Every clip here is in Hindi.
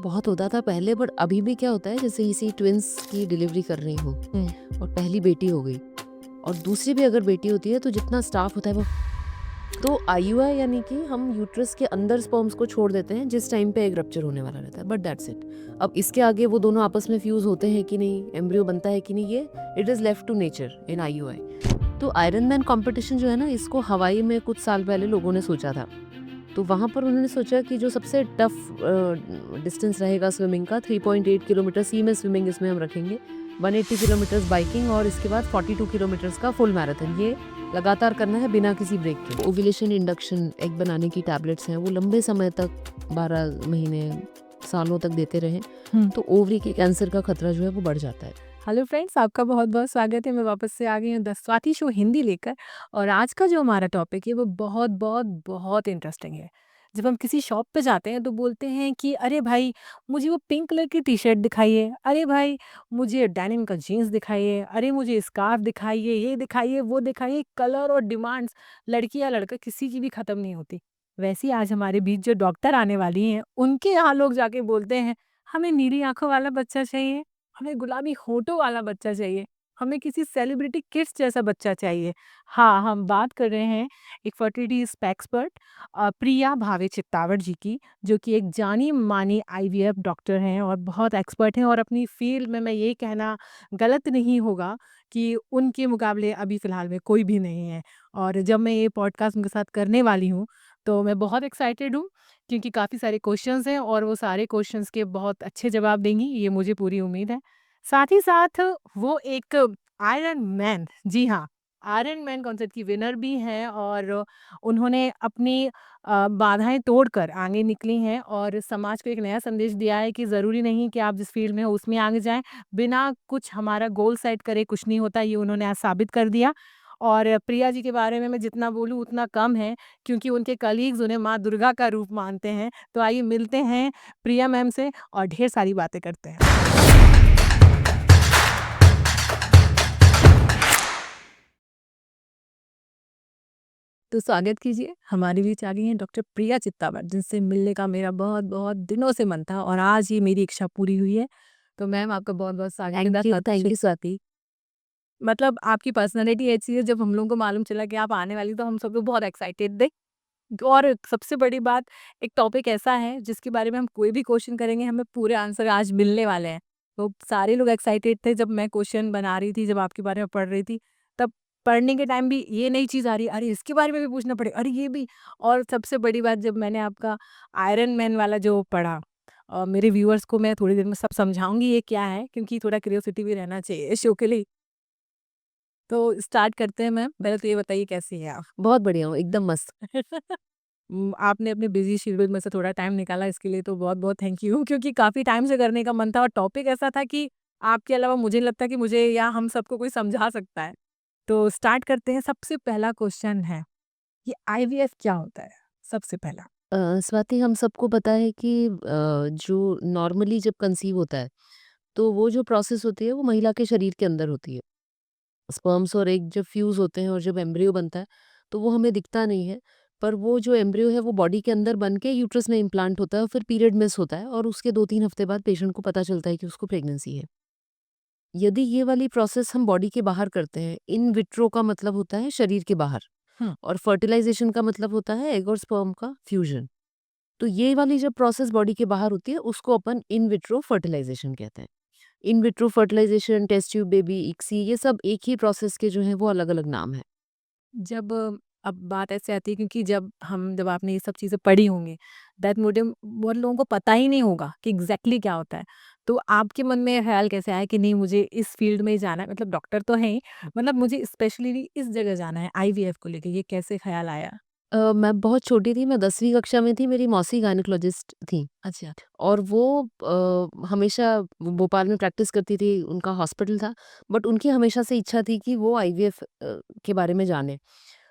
बहुत होता था पहले, बट अभी भी क्या होता है, जैसे इसी ट्विंस की डिलीवरी कर रही हूँ और पहली बेटी हो गई और दूसरी भी अगर बेटी होती है तो जितना स्टाफ होता है वो, तो आईयूआई यानी कि हम यूट्रस के अंदर स्पर्म्स को छोड़ देते हैं जिस टाइम पे एग रप्चर होने वाला रहता है, बट दैट्स इट। अब इसके आगे वो दोनों आपस में फ्यूज होते हैं कि नहीं, एम्ब्रियो बनता है कि नहीं, ये it is left to nature in IUI. तो आयरन मैन कॉम्पिटिशन जो है ना, इसको हवाई में कुछ साल पहले लोगों ने सोचा था। तो वहाँ पर उन्होंने सोचा कि जो सबसे टफ डिस्टेंस रहेगा स्विमिंग का, 3.8 किलोमीटर सी में स्विमिंग इसमें हम रखेंगे, 180 किलोमीटर्स बाइकिंग और इसके बाद 42 किलोमीटर्स का फुल मैराथन। ये लगातार करना है बिना किसी ब्रेक के। ओव्यूलेशन इंडक्शन एग बनाने की टैबलेट्स हैं, वो लंबे समय तक 12 महीने सालों तक देते रहें तो ओवरी के कैंसर का खतरा जो है वो बढ़ जाता है। हेलो फ्रेंड्स, आपका बहुत बहुत स्वागत है। मैं वापस से आ गई हूँ द स्वाति शो हिंदी लेकर। और आज का जो हमारा टॉपिक है वो बहुत बहुत बहुत इंटरेस्टिंग है। जब हम किसी शॉप पे जाते हैं तो बोलते हैं कि अरे भाई, मुझे वो पिंक कलर की टी शर्ट दिखाइए, अरे भाई मुझे डेनिम का जीन्स दिखाइए, अरे मुझे स्कार्फ दिखाइए, ये दिखाइए वो दिखाइए। कलर और डिमांड्स, लड़की या लड़का, किसी की भी ख़त्म नहीं होती। वैसे ही आज हमारे बीच जो डॉक्टर आने वाली हैं, उनके यहाँ लोग जाके बोलते हैं हमें नीली आंखों वाला बच्चा चाहिए, हमें गुलाबी होठों वाला बच्चा चाहिए, हमें किसी सेलिब्रिटी किड्स जैसा बच्चा चाहिए। हाँ, हम बात कर रहे हैं एक फर्टिलिटी एक्सपर्ट प्रिया भावे चित्तावत जी की, जो कि एक जानी-मानी आईवीएफ डॉक्टर हैं और बहुत एक्सपर्ट हैं और अपनी फ़ील्ड में मैं ये कहना गलत नहीं होगा कि उनके मुकाबले अभी फ़िलहाल में कोई भी नहीं है। और जब मैं ये पॉडकास्ट उनके साथ करने वाली हूँ, तो मैं बहुत एक्साइटेड हूँ क्योंकि काफ़ी सारे क्वेश्चंस हैं और वो सारे क्वेश्चंस के बहुत अच्छे जवाब देंगी, ये मुझे पूरी उम्मीद है। साथ ही साथ वो एक आयरन मैन, जी हाँ, आयरन मैन कॉन्सेप्ट की विनर भी हैं और उन्होंने अपनी बाधाएँ तोड़कर आगे निकली हैं और समाज को एक नया संदेश दिया है कि ज़रूरी नहीं कि आप जिस फ़ील्ड में हो उसमें आगे जाएँ, बिना कुछ हमारा गोल सेट करे कुछ नहीं होता, ये उन्होंने आज साबित कर दिया। और प्रिया जी के बारे में मैं जितना बोलूँ उतना कम है, क्योंकि उनके कलीग्स उन्हें माँ दुर्गा का रूप मानते हैं। तो आइए मिलते हैं प्रिया मैम से और ढेर सारी बातें करते हैं। तो स्वागत कीजिए, हमारे बीच आ गई हैं डॉक्टर प्रिया चित्तावत, जिनसे मिलने का मेरा बहुत-बहुत दिनों से मन था और आज ये मेरी इच्छा पूरी हुई है। तो मैम आपका बहुत-बहुत स्वागत है। Thank you Swati. मतलब आपकी पर्सनैलिटी ऐसी है, जब हम लोगों को मालूम चला कि आप आने वाली तो हम सब लोग बहुत एक्साइटेड थे। और सबसे बड़ी बात, एक टॉपिक ऐसा है जिसके बारे में हम कोई भी क्वेश्चन करेंगे, हमें पूरे आंसर आज मिलने वाले हैं। तो सारे लोग एक्साइटेड थे जब मैं क्वेश्चन बना रही थी, जब आपके बारे में पढ़ रही थी, तब पढ़ने के टाइम भी ये नई चीज़ आ रही है, अरे इसके बारे में भी पूछना पड़ेगा, अरे ये भी। और सबसे बड़ी बात, जब मैंने आपका आयरन मैन वाला जो पढ़ा, मेरे व्यूअर्स को मैं थोड़ी देर में सब समझाऊँगी ये क्या है, क्योंकि थोड़ा क्यूरियोसिटी भी रहना चाहिए शो के लिए। तो स्टार्ट करते हैं मैम, पहले तो ये बताइए कैसी हैं आप? बहुत बढ़िया हूँ, एकदम मस्त। आपने अपने बिज़ी शेड्यूल में से थोड़ा टाइम निकाला, इसके लिए तो बहुत-बहुत थैंक यू, क्योंकि काफ़ी टाइम से करने का मन था और टॉपिक ऐसा था कि आपके अलावा मुझे नहीं लगता कि मुझे या हम सबको कोई समझा सकता है। तो स्टार्ट करते हैं, सबसे पहला क्वेश्चन है, ये आईवीएफ क्या होता है? सबसे पहला। स्वाति, हम सबको पता है कि जो नॉर्मली जब कंसीव होता है तो वो जो प्रोसेस होती है वो महिला के शरीर के अंदर होती है। स्पर्म्स और एग जब फ्यूज होते हैं और जब एम्ब्रियो बनता है तो वो हमें दिखता नहीं है, पर वो जो एम्ब्रियो है वो बॉडी के अंदर बन के यूट्रस में इम्प्लांट होता है और फिर पीरियड मिस होता है और उसके 2-3 हफ्ते बाद पेशेंट को पता चलता है कि उसको प्रेगनेंसी है। यदि ये वाली प्रोसेस हम बॉडी के बाहर करते हैं, इन विट्रो का मतलब होता है शरीर के बाहर हुँ, और फर्टिलाइजेशन का मतलब होता है एग और स्पर्म का फ्यूजन। तो ये वाली जब प्रोसेस बॉडी के बाहर होती है उसको अपन इन विट्रो फर्टिलाइजेशन कहते हैं। In vitro fertilisation, test tube baby, ICSI, ये सब एक ही प्रोसेस के जो हैं वो अलग-अलग नाम हैं। जब अब बात ऐसे आती है, क्योंकि जब आपने ये सब चीज़ें पढ़ी होंगी, दैट वुड बहुत लोगों को पता ही नहीं होगा कि एग्ज़ैक्टली क्या होता है। तो आपके मन में ये ख़्याल कैसे आया कि नहीं, मुझे इस फ़ील्ड में ही जाना है, मतलब डॉक्टर तो हैं ही, मतलब मुझे स्पेशली इस जगह जाना है आईवीएफ को लेके, ये कैसे ख़्याल आया? मैं बहुत छोटी थी, मैं 10वीं कक्षा में थी, मेरी मौसी गायनेकोलॉजिस्ट थीं अच्छा। और वो हमेशा भोपाल में प्रैक्टिस करती थी, उनका हॉस्पिटल था, बट उनकी हमेशा से इच्छा थी कि वो आईवीएफ के बारे में जानें।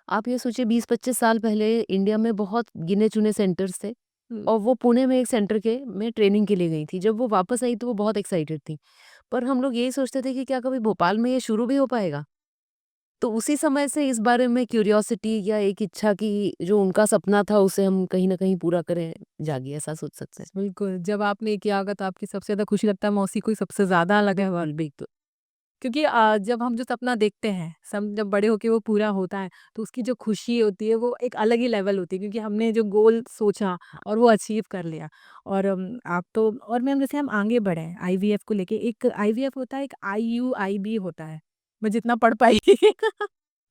आप ये सोचिए 20-25 साल पहले इंडिया में बहुत गिने-चुने सेंटर्स थे हुँ। और वो पुणे में एक सेंटर के में ट्रेनिंग के लिए गई थी। जब वो वापस आई तो वो बहुत एक्साइटेड थी। पर हम लोग यही सोचते थे कि क्या कभी भोपाल में ये शुरू भी हो पाएगा? तो उसी समय से इस बारे में क्यूरियोसिटी या एक इच्छा की जो उनका सपना था उसे हम कहीं न कहीं पूरा करें जागी, ऐसा सोच सकते हैं। बिल्कुल, जब आपने किया होगा तो आपकी सबसे ज़्यादा खुशी लगता है मौसी को ही सबसे ज़्यादा लगा होगा। बिल्कुल, बिल्कुल। क्योंकि जब हम जो सपना देखते हैं, सम जब बड़े होके वो पूरा होता है, तो उसकी जो खुशी होती है वो एक अलग ही लेवल होती है क्योंकि हमने जो गोल सोचा और वो अचीव कर लिया। और आप तो और मैम जैसे हम आगे बढ़े हैं आईवीएफ को लेके, एक आईवीएफ होता है, एक आईयूआईबी होता है। मैं जितना पढ़ पाई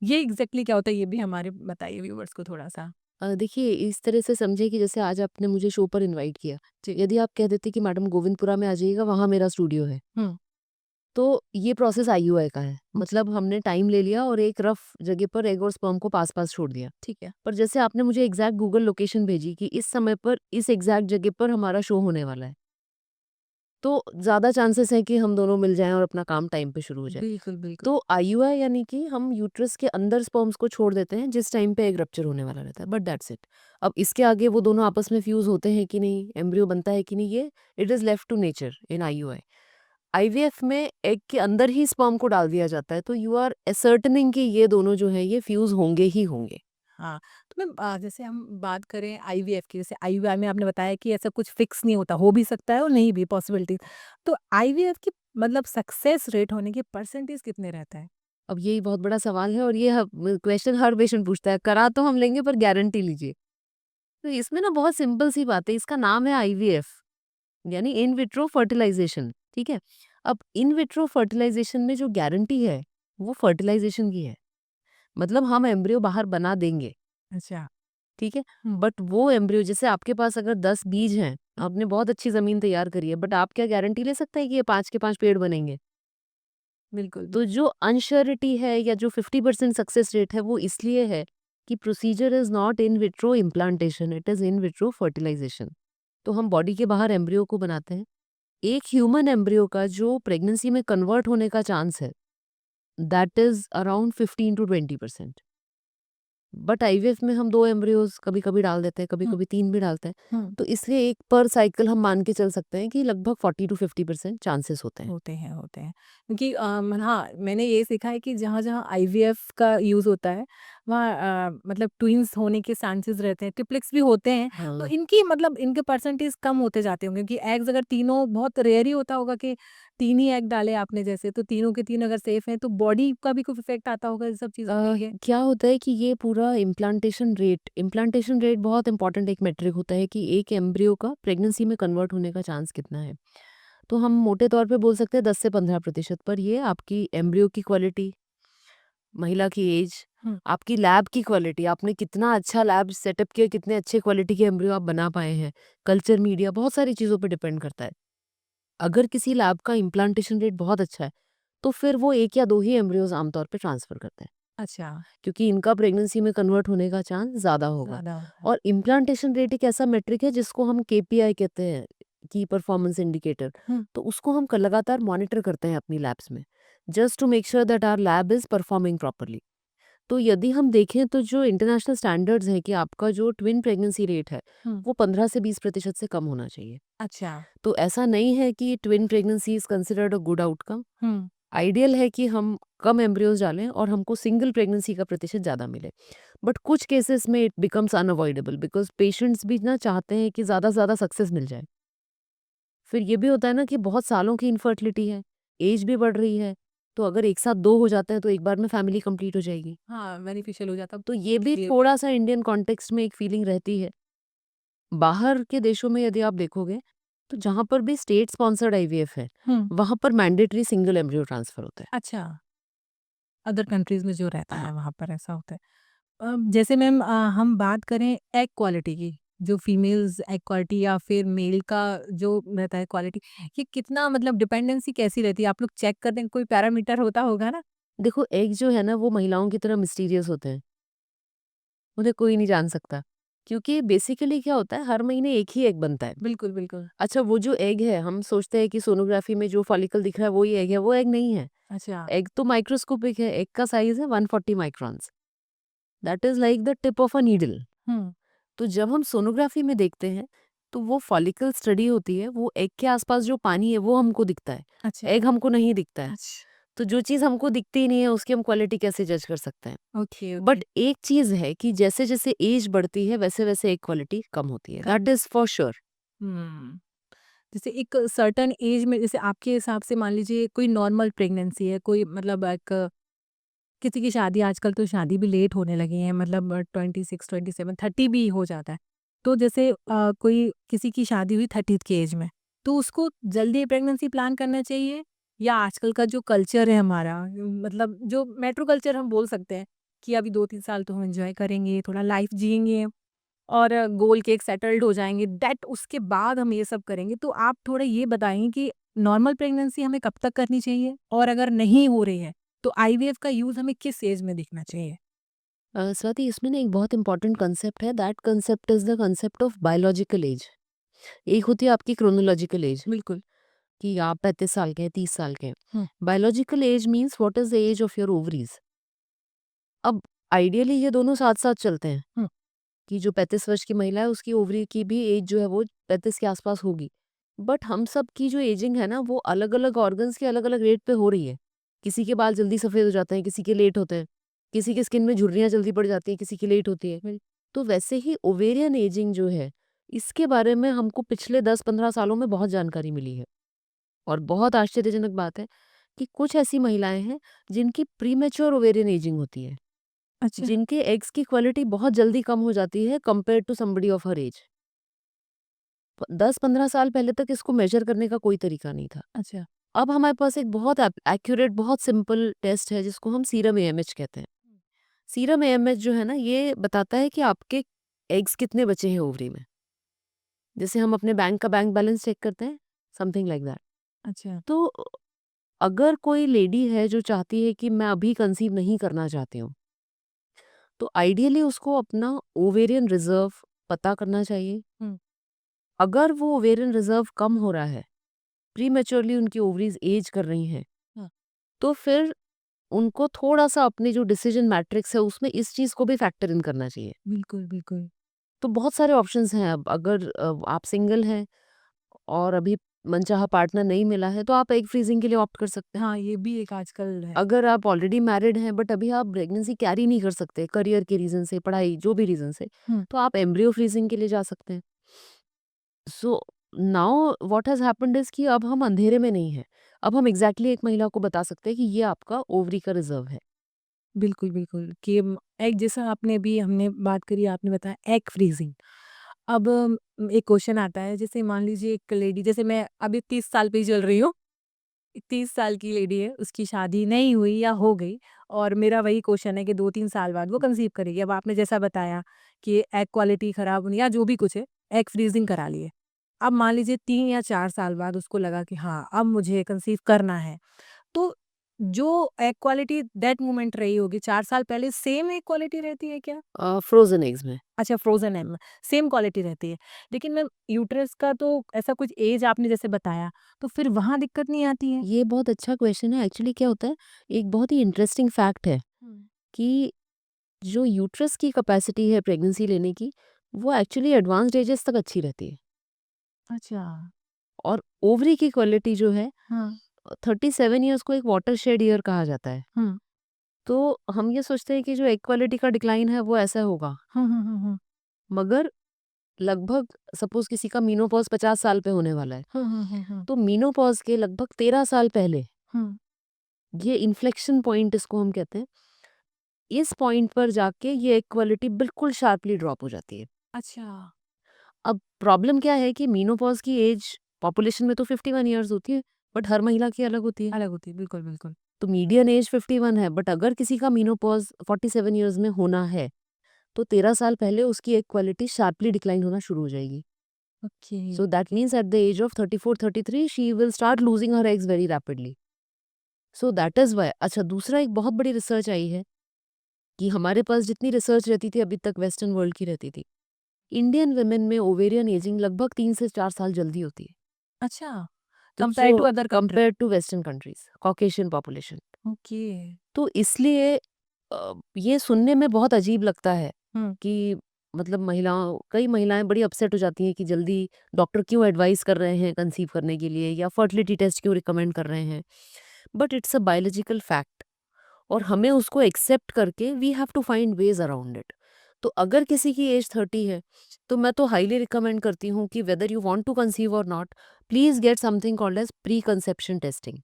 ये एग्ज़ैक्टली क्या होता है ये भी हमारे बताइए व्यूअर्स को थोड़ा-सा? देखिए इस तरह से समझिए कि जैसे आज आपने मुझे शो पर इनवाइट किया। जी। यदि आप कह देते कि मैडम गोविंदपुरा में आ जाइएगा, वहाँ मेरा स्टूडियो है। हुँ, तो ये प्रोसेस आईयूआई का है। मतलब हमने टाइम ले लिया और एक रफ जगह पर एग और स्पर्म को पास-पास छोड़ दिया। ठीक है। पर जैसे आपने मुझे एग्ज़ैक्ट गूगल लोकेशन भेजी कि इस समय पर इस एग्ज़ैक्ट जगह पर हमारा शो होने वाला है। तो ज़्यादा चांसेस हैं कि हम दोनों मिल जाएँ और अपना काम टाइम पे शुरू हो जाए। बिल्कुल, बिल्कुल। तो आईयूआई यानी कि हम यूट्रस के अंदर स्पर्म्स को छोड़ देते हैं जिस टाइम पे एग रप्चर होने वाला रहता है, बट दैट्स इट। अब इसके आगे वो दोनों आपस में फ्यूज़ होते हैं कि नहीं, एम्ब्रियो बनता है कि नहीं, ये it is left to nature in IUI. IVF में एग के अंदर ही स्पर्म को डाल दिया जाता है, तो यू आर असर्टेनिंग कि ये दोनों जो हैं ये फ्यूज़ होंगे ही होंगे। हाँ, तो मैम जैसे हम बात करें आईवीएफ की, जैसे आईवीआई में आपने बताया कि ऐसा कुछ फिक्स नहीं होता, हो भी सकता है और नहीं भी पॉसिबिलिटीज़। तो आईवीएफ की मतलब सक्सेस रेट होने के परसेंटेज कितने रहता है? अब यही बहुत बड़ा सवाल है और ये क्वेश्चन हर पेशेंट पूछता है, करा तो हम लेंगे पर गारंटी लीजिए। तो इसमें ना बहुत सिंपल सी बात है, इसका नाम है आईवीएफ यानी इन विट्रो फर्टिलाइजेशन, ठीक है? अब इन विट्रो फर्टिलाइजेशन में जो गारंटी है, वो फर्टिलाइजेशन की है। मतलब हम एम्ब्रियो बाहर बना देंगे, अच्छा। ठीक है? हुँ, बट वो एम्ब्रियो जैसे आपके पास अगर 10 बीज हैं, आपने बहुत अच्छी ज़मीन तैयार करी है, बट आप क्या गारंटी ले सकते हैं कि ये 5 के 5 पेड़ बनेंगे? बिल्कुल। तो जो अनश्योरिटी है या जो 50% सक्सेस रेट है, वो इसलिए है कि procedure is not in vitro implantation, it is in vitro fertilisation. तो हम बॉडी के बाहर एम्ब्रियो को बनाते हैं। एक ह्यूमन एम्ब्रियो का जो प्रेगनेंसी में कन्वर्ट होने का चांस है, that is around 15 to 20%। But IVF में हम 2 एम्ब्रियोज़ कभी-कभी डाल देते हैं, हुँ, कभी-कभी 3 भी डालते हैं। हुँ। तो इसलिए एक पर साइकिल हम मान के चल सकते हैं कि लगभग 40 टू 50% चांसेस होते हैं। होते हैं, होते हैं। क्योंकि हाँ, मैंने ये सीखा है कि जहाँ-जहाँ आईवीएफ का यूज़ होता है, वहाँ मतलब ट्विन्स होने के चांसेस रहते हैं, ट्रिप्लेक्स भी होते हैं। तो हाँ। इनकी मतलब इनके परसेंटेज कम होते जाते होंगे क्योंकि एग्स अगर तीनों बहुत रेयर ही होता होगा कि 3 ही एग डाले आपने जैसे, तो तीनों के 3 अगर सेफ हैं, तो बॉडी का भी कुछ इफ़ेक्ट आता होगा इन सब चीज़ों के लिए? क्या होता है कि ये पूरा इम्प्लांटेशन रेट बहुत इंपॉर्टेंट एक मेट्रिक होता है कि एक एम्ब्रियो का प्रेगनेंसी में कन्वर्ट होने का चांस कितना है। तो हम मोटे तौर पे बोल सकते हैं 10 से 15%, पर ये आपकी एम्ब्रियो की क्वालिटी, महिला की एज, हुँ, आपकी लैब की क्वालिटी, आपने कितना अच्छा लैब सेटअप किया, कितने अच्छे क्वालिटी के एम्ब्रियो आप बना पाए हैं, कल्चर मीडिया, बहुत सारी चीज़ों पे डिपेंड करता है। अगर किसी लैब का इम्प्लांटेशन रेट बहुत अच्छा है, तो फिर वो 1 या 2 ही एम्ब्रियोज़ आमतौर पे ट्रांसफ़र करते हैं। अच्छा, क्योंकि इनका प्रेगनेंसी में कन्वर्ट होने का चांस ज़्यादा होगा। ज़्यादा होता है। और इम्प्लांटेशन रेट एक ऐसा मेट्रिक है जिसको हम केपीआई कहते हैं, की परफॉर्मेंस इंडिकेटर। हुँ, तो उसको हम लगातार मॉनिटर करते हैं अपनी लैब्स में, just to make sure that our lab is performing properly. तो यदि हम देखें तो जो इंटरनेशनल स्टैंडर्ड्स हैं कि आपका जो ट्विन प्रेगनेंसी रेट है, हुँ, वो 15 से 20% से कम होना चाहिए। अच्छा, तो ऐसा नहीं है कि twin pregnancy is considered a good outcome. Hmm. Ideal है कि हम कम एम्ब्रियोज डालें और हमको सिंगल प्रेगनेंसी का प्रतिशत ज़्यादा मिले। बट कुछ केसेस में it becomes unavoidable because patients भी ना चाहते हैं कि ज़्यादा से ज़्यादा सक्सेस मिल जाए। फिर ये भी होता है ना कि बहुत सालों की इनफर्टिलिटी है, एज भी बढ़ रही है, तो अगर एक साथ 2 हो जाते हैं तो एक बार में फैमिली कंप्लीट हो जाएगी। हाँ, बेनिफिशियल हो जाता तो ये भी ये थोड़ा-सा इंडियन कॉन्टेक्स्ट में एक फीलिंग रहती है। बाहर के देशों में यदि आप देखोगे, तो जहाँ पर भी स्टेट स्पॉन्सर्ड आईवीएफ है, हुँ, वहाँ पर मैंडेटरी सिंगल एम्ब्रियो ट्रांसफर होता है। अच्छा। अदर कंट्रीज़ में जो रहता हाँ। है वहाँ पर ऐसा होता है। जैसे मैम हम बात करें एग क्वालिटी की, जो फीमेल्स एग क्वालिटी या फिर मेल का जो रहता है क्वालिटी, ये कितना मतलब डिपेंडेंसी कैसी रहती है? आप लोग चेक करते हैं, कोई पैरामीटर होता होगा ना? देखो एग जो है ना वो महिलाओं की तरह मिस्टीरियस होते हैं, उन्हें कोई नहीं जान सकता। क्योंकि बेसिकली क्या होता है हर महीने एक ही एग बनता है। बिल्कुल, बिल्कुल। अच्छा वो जो एग है हम सोचते हैं कि सोनोग्राफी में जो फॉलिकल दिख रहा है वही एग है, वो एग नहीं है। अच्छा। एग तो माइक्रोस्कोपिक है, एग का साइज़ है 140 microns, that is like the tip of a needle. Hmm, तो जब हम सोनोग्राफी में देखते हैं, तो वो फॉलिकल स्टडी होती है, वो एग के आसपास जो पानी है वो हमको दिखता है, अच्छा, एग हमको नहीं दिखता है। अच्छा। तो जो चीज़ हमको दिखती ही नहीं है उसकी हम क्वालिटी कैसे जज कर सकते हैं? Okay, okay. बट एक चीज़ है कि जैसे-जैसे एज बढ़ती है वैसे-वैसे एक क्वालिटी कम होती है। कम that is for sure. Hmm. जैसे एक सर्टेन एज में जैसे आपके हिसाब से मान लीजिए कोई नॉर्मल प्रेगनेंसी है, कोई मतलब एक किसी की शादी आजकल तो शादी भी लेट होने लगी है मतलब 26, 27, 30 भी हो जाता है। तो जैसे कोई किसी की शादी हुई 30th की एज में, तो उसको जल्दी प्रेगनेंसी प्लान करना चाहिए या आजकल का जो कल्चर है हमारा मतलब जो मेट्रो कल्चर हम बोल सकते हैं कि अभी 2-3 साल तो हम एन्जॉय करेंगे, थोड़ा लाइफ जिएँगे और गोल के एक सेटल्ड हो जाएँगे दैट उसके बाद हम ये सब करेंगे। तो आप थोड़ा ये बताएँगे कि नॉर्मल प्रेगनेंसी हमें कब तक करनी चाहिए? और अगर नहीं हो रही है, तो आईवीएफ का यूज़ हमें किस एज में दिखना चाहिए? स्वाति, इसमें ना एक बहुत इंपॉर्टेंट कंसेप्ट है। That concept is the concept of biological age. एक होती है आपकी क्रोनोलॉजिकल एज बिल्कुल। कि आप 35 साल के हैं, 30 साल के हैं। Hmm, biological age means what is the age of your ovaries. अब आइडियली ये दोनों साथ-साथ चलते हैं हुँ। कि जो 35 वर्ष की महिला है उसकी ओवरी की भी एज जो है वो 35 के आस-पास होगी। बट हम सब की जो एजिंग है ना वो अलग-अलग ऑर्गन्स के अलग-अलग रेट पे हो रही है। किसी के बाल जल्दी सफ़ेद हो जाते हैं, किसी के लेट होते हैं, किसी की स्किन में झुर्रियाँ जल्दी पड़ जाती हैं, किसी की लेट होती है। तो वैसे ही ओवेरियन एजिंग जो है, इसके बारे में हमको पिछले 10-15 सालों में बहुत जानकारी मिली है। और बहुत आश्चर्यजनक बात है कि कुछ ऐसी महिलाएँ हैं जिनकी प्रीमैच्योर ओवेरियन एजिंग होती है। अच्छा, जिनके एग्स की क्वालिटी बहुत जल्दी कम हो जाती है compared to somebody of her age. 10-15 साल पहले तक इसको मेजर करने का कोई तरीका नहीं था। अच्छा। अब हमारे पास एक बहुत एक्यूरेट, बहुत सिंपल टेस्ट है जिसको हम सीरम एएमएच कहते हैं। सीरम एएमएच जो है ना ये बताता है कि आपके एग्स कितने बचे हैं ओवरी में। जैसे हम अपने बैंक का बैंक बैलेंस चेक करते हैं, समथिंग लाइक दैट। अच्छा। तो अगर कोई लेडी है जो चाहती है कि मैं अभी कंसीव नहीं करना चाहती हूँ, तो आइडियली उसको अपना ओवेरियन रिजर्व पता करना चाहिए। हुँ। अगर वो ओवेरियन रिजर्व कम हो रहा है, प्रीमेच्योरली उनकी ओवरीज एज कर रही हैं, हाँ। तो फिर उनको थोड़ा-सा अपनी जो डिसीजन मैट्रिक्स है उसमें इस चीज़ को भी फैक्टर इन करना चाहिए। बिल्कुल, बिल्कुल। तो बहुत सारे ऑप्शंस हैं अब। अगर आप सिंगल हैं और अभी मनचाहा पार्टनर नहीं मिला है, तो आप एग फ्रीजिंग के लिए ऑप्ट कर सकते हैं। हाँ, ये भी एक आजकल है। अगर आप ऑलरेडी मैरिड हैं बट अभी आप प्रेगनेंसी कैरी नहीं कर सकते, करियर के रीज़न से, पढ़ाई जो भी रीज़न से, हुँ। तो आप एम्ब्रियो फ्रीजिंग के लिए जा सकते हैं। So now what has happened is कि अब हम अंधेरे में नहीं हैं। अब हम एग्ज़ैक्टली एक महिला को बता सकते हैं कि ये आपका ओवरी का रिज़र्व है। बिल्कुल, बिल्कुल कि एग जैसा आपने अभी हमने बात करी आपने बताया एग फ्रीज़िंग। अब एक क्वेश्चन आता है जैसे मान लीजिए एक लेडी जैसे मैं अभी 30 साल पे ही चल रही हूँ। 30 साल की लेडी है, उसकी शादी नहीं हुई या हो गई और मेरा वही क्वेश्चन है कि 2-3 साल बाद वो कंसीव करेगी। अब आपने जैसा बताया कि एग क्वालिटी खराब होनी या जो भी कुछ है, एग फ्रीज़िंग करा लिए। अब मान लीजिए 3 या 4 साल बाद उसको लगा कि हाँ, अब मुझे कंसीव करना है। तो जो एग क्वालिटी दैट मोमेंट रही होगी 4 साल पहले सेम एग क्वालिटी रहती है क्या? फ्रोज़न एग्स में। अच्छा फ्रोज़न एग में, सेम क्वालिटी रहती है। लेकिन मैम यूटेरस का तो ऐसा कुछ ऐज आपने जैसे बताया, तो फिर वहाँ दिक्कत नहीं आती है? ये बहुत अच्छा क्वेश्चन है। एक्चुअली क्या होता है, एक बहुत ही इंटरेस्टिंग फैक्ट है हुँ। कि जो यूट्रस की कैपेसिटी है प्रेगनेंसी लेने की, वो एक्चुअली एडवांस्ड एजेस तक अच्छी रहती है। अच्छा। और ओवरी की क्वालिटी जो है, हाँ। 37 ईयर्स को एक वाटरशेड ईयर कहा जाता है। हुँ। तो हम ये सोचते हैं कि जो एग क्वालिटी का डिक्लाइन है वो ऐसा होगा, हुँ, हुँ, हुँ, हुँ। मगर लगभग सपोज किसी का मीनोपॉज़ 50 साल पे होने वाला है, हुँ, हुँ, हुँ, हुँ। तो मीनोपॉज़ के लगभग 13 साल पहले हुँ। ये इन्फ्लेक्शन पॉइंट इसको हम कहते हैं, इस पॉइंट पर जाके ये एग क्वालिटी बिल्कुल शार्पली ड्रॉप हो जाती है। अच्छा। अब प्रॉब्लम क्या है कि मेनोपॉज़ की एज पॉपुलेशन में तो 51 इयर्स होती है, बट हर महिला की अलग होती है। अलग होती है, बिल्कुल, बिल्कुल। तो मीडियन एज 51 है, बट अगर किसी का मेनोपॉज़ 47 इयर्स में होना है, तो 13 साल पहले उसकी एक क्वालिटी शार्पली डिक्लाइन होना शुरू हो जाएगी। Okay. So that means at the age of 34-33 she will start losing her eggs very rapidly. So that is why. अच्छा, दूसरा एक बहुत बड़ी रिसर्च आई है कि हमारे पास जितनी रिसर्च रहती थी अभी तक वेस्टर्न वर्ल्ड की रहती थी। इंडियन वुमेन में ओवेरियन एजिंग लगभग 3 से 4 साल जल्दी होती है। अच्छा, तो कंपेयर टू जो other country compared to western countries, Caucasian population. Okay. तो इसलिए ये सुनने में बहुत अजीब लगता है हुँ। कि मतलब कई महिलाएं बड़ी अपसेट हो जाती हैं कि जल्दी डॉक्टर क्यों एडवाइस कर रहे हैं कंसीव करने के लिए या फर्टिलिटी टेस्ट क्यों रिकमेंड कर रहे हैं। But it's a biological fact और हमें उसको एक्सेप्ट करके we have to find ways around it. तो अगर किसी की एज 30 है तो मैं तो हाईली रिकमेंड करती हूँ कि whether you want to conceive और not, please get something called as pre conception testing.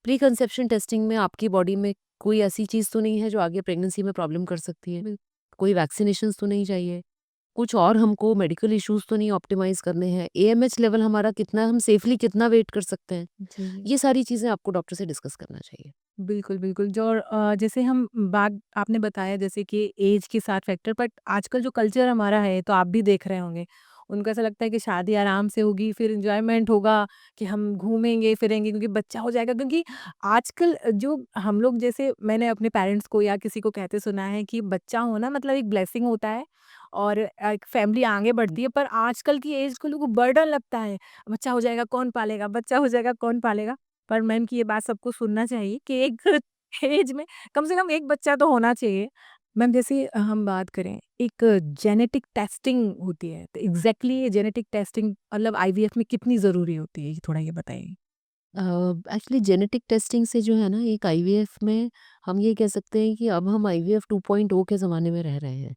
Pre conception testing में आपकी बॉडी में कोई ऐसी चीज़ तो नहीं है जो आगे प्रेगनेंसी में प्रॉब्लम कर सकती है, कोई वैक्सीनेशन तो नहीं चाहिए, कुछ और हमको मेडिकल इश्यूज तो नहीं ऑप्टिमाइज करने हैं, एएमएच लेवल हमारा कितना, हम सेफली कितना वेट कर सकते हैं, जी। ये सारी चीज़ें आपको डॉक्टर से डिस्कस करना चाहिए। बिल्कुल, बिल्कुल। जो और जैसे हम बात आपने बताया जैसे कि ऐज के साथ फैक्टर, बट आजकल जो कल्चर हमारा है तो आप भी देख रहे होंगे, उनको ऐसा लगता है कि शादी आराम से होगी, फिर एन्जॉयमेंट होगा, कि हम घूमेंगे फिरेंगे क्योंकि बच्चा हो जाएगा। क्योंकि आजकल जो हम लोग, जैसे मैंने अपने पेरेंट्स को या किसी को कहते सुना है कि बच्चा होना मतलब एक ब्लेसिंग होता है और एक फैमिली आगे बढ़ती है। पर आजकल की ऐज को लोगों को बर्डन लगता है, बच्चा हो जाएगा कौन पालेगा, बच्चा हो जाएगा कौन पालेगा? पर मैम की ये बात सबको सुनना चाहिए कि एक एज में कम से कम एक बच्चा तो होना चाहिए। मैम जैसे हम बात करें, एक जेनेटिक टेस्टिंग होती है, तो एग्ज़ैक्टली ये जेनेटिक टेस्टिंग मतलब आईवीएफ में कितनी ज़रूरी होती है? ये थोड़ा ये बताइए? एक्चुअली जेनेटिक टेस्टिंग से जो है ना एक आईवीएफ में हम ये कह सकते हैं कि अब हम आईवीएफ 2.0 के ज़माने में रह रहे हैं।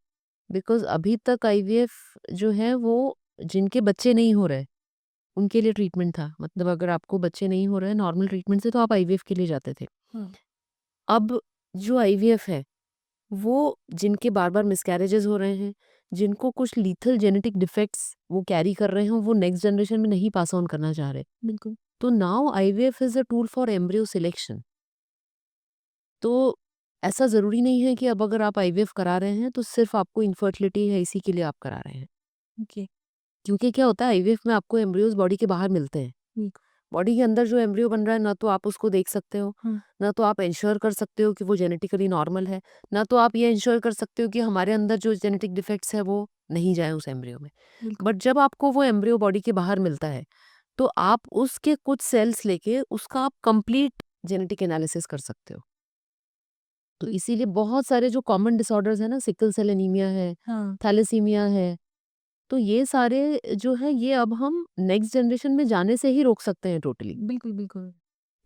बिकॉज़ अभी तक आईवीएफ जो है वो जिनके बच्चे नहीं हो रहे, उनके लिए ट्रीटमेंट था। मतलब अगर आपको बच्चे नहीं हो रहे नॉर्मल ट्रीटमेंट से तो आप आईवीएफ के लिए जाते थे। हुँ। अब जो आईवीएफ है वो जिनके बार-बार मिसकैरेजेज़ हो रहे हैं, जिनको कुछ लीथल जेनेटिक डिफेक्ट्स वो कैरी कर रहे हैं, वो नेक्स्ट जनरेशन में नहीं पास ऑन करना चाह रहे। बिल्कुल। तो now IVF is a tool for embryo selection. तो ऐसा ज़रूरी नहीं है कि अब अगर आप आईवीएफ करा रहे हैं तो सिर्फ़ आपको इनफर्टिलिटी है इसी के लिए आप करा रहे हैं। ओके। क्योंकि क्या होता है आईवीएफ में आपको एम्ब्रियोज़ बॉडी के बाहर मिलते हैं। बिल्कुल। बॉडी के अंदर जो एम्ब्रियो बन रहा है ना तो आप उसको देख सकते हो, हुँ। ना तो आप इंश्योर कर सकते हो कि वो जेनेटिकली नॉर्मल है, ना तो आप ये इंश्योर कर सकते हो कि हमारे अंदर जो जेनेटिक डिफेक्ट्स है वो नहीं जाए उस एम्ब्रियो में। बिल्कुल। बट जब आपको वो एम्ब्रियो बॉडी के बाहर मिलता है, तो आप उसके कुछ सेल्स लेके उसका आप कंप्लीट जेनेटिक एनालिसिस कर सकते हो। तो इसीलिए बहुत सारे जो कॉमन डिसऑर्डर्स हैं ना, सिकल सेल एनीमिया है, हाँ। थैलेसीमिया है, तो ये सारे जो है ये अब हम नेक्स्ट जनरेशन में जाने से ही रोक सकते हैं टोटली। बिल्कुल, बिल्कुल।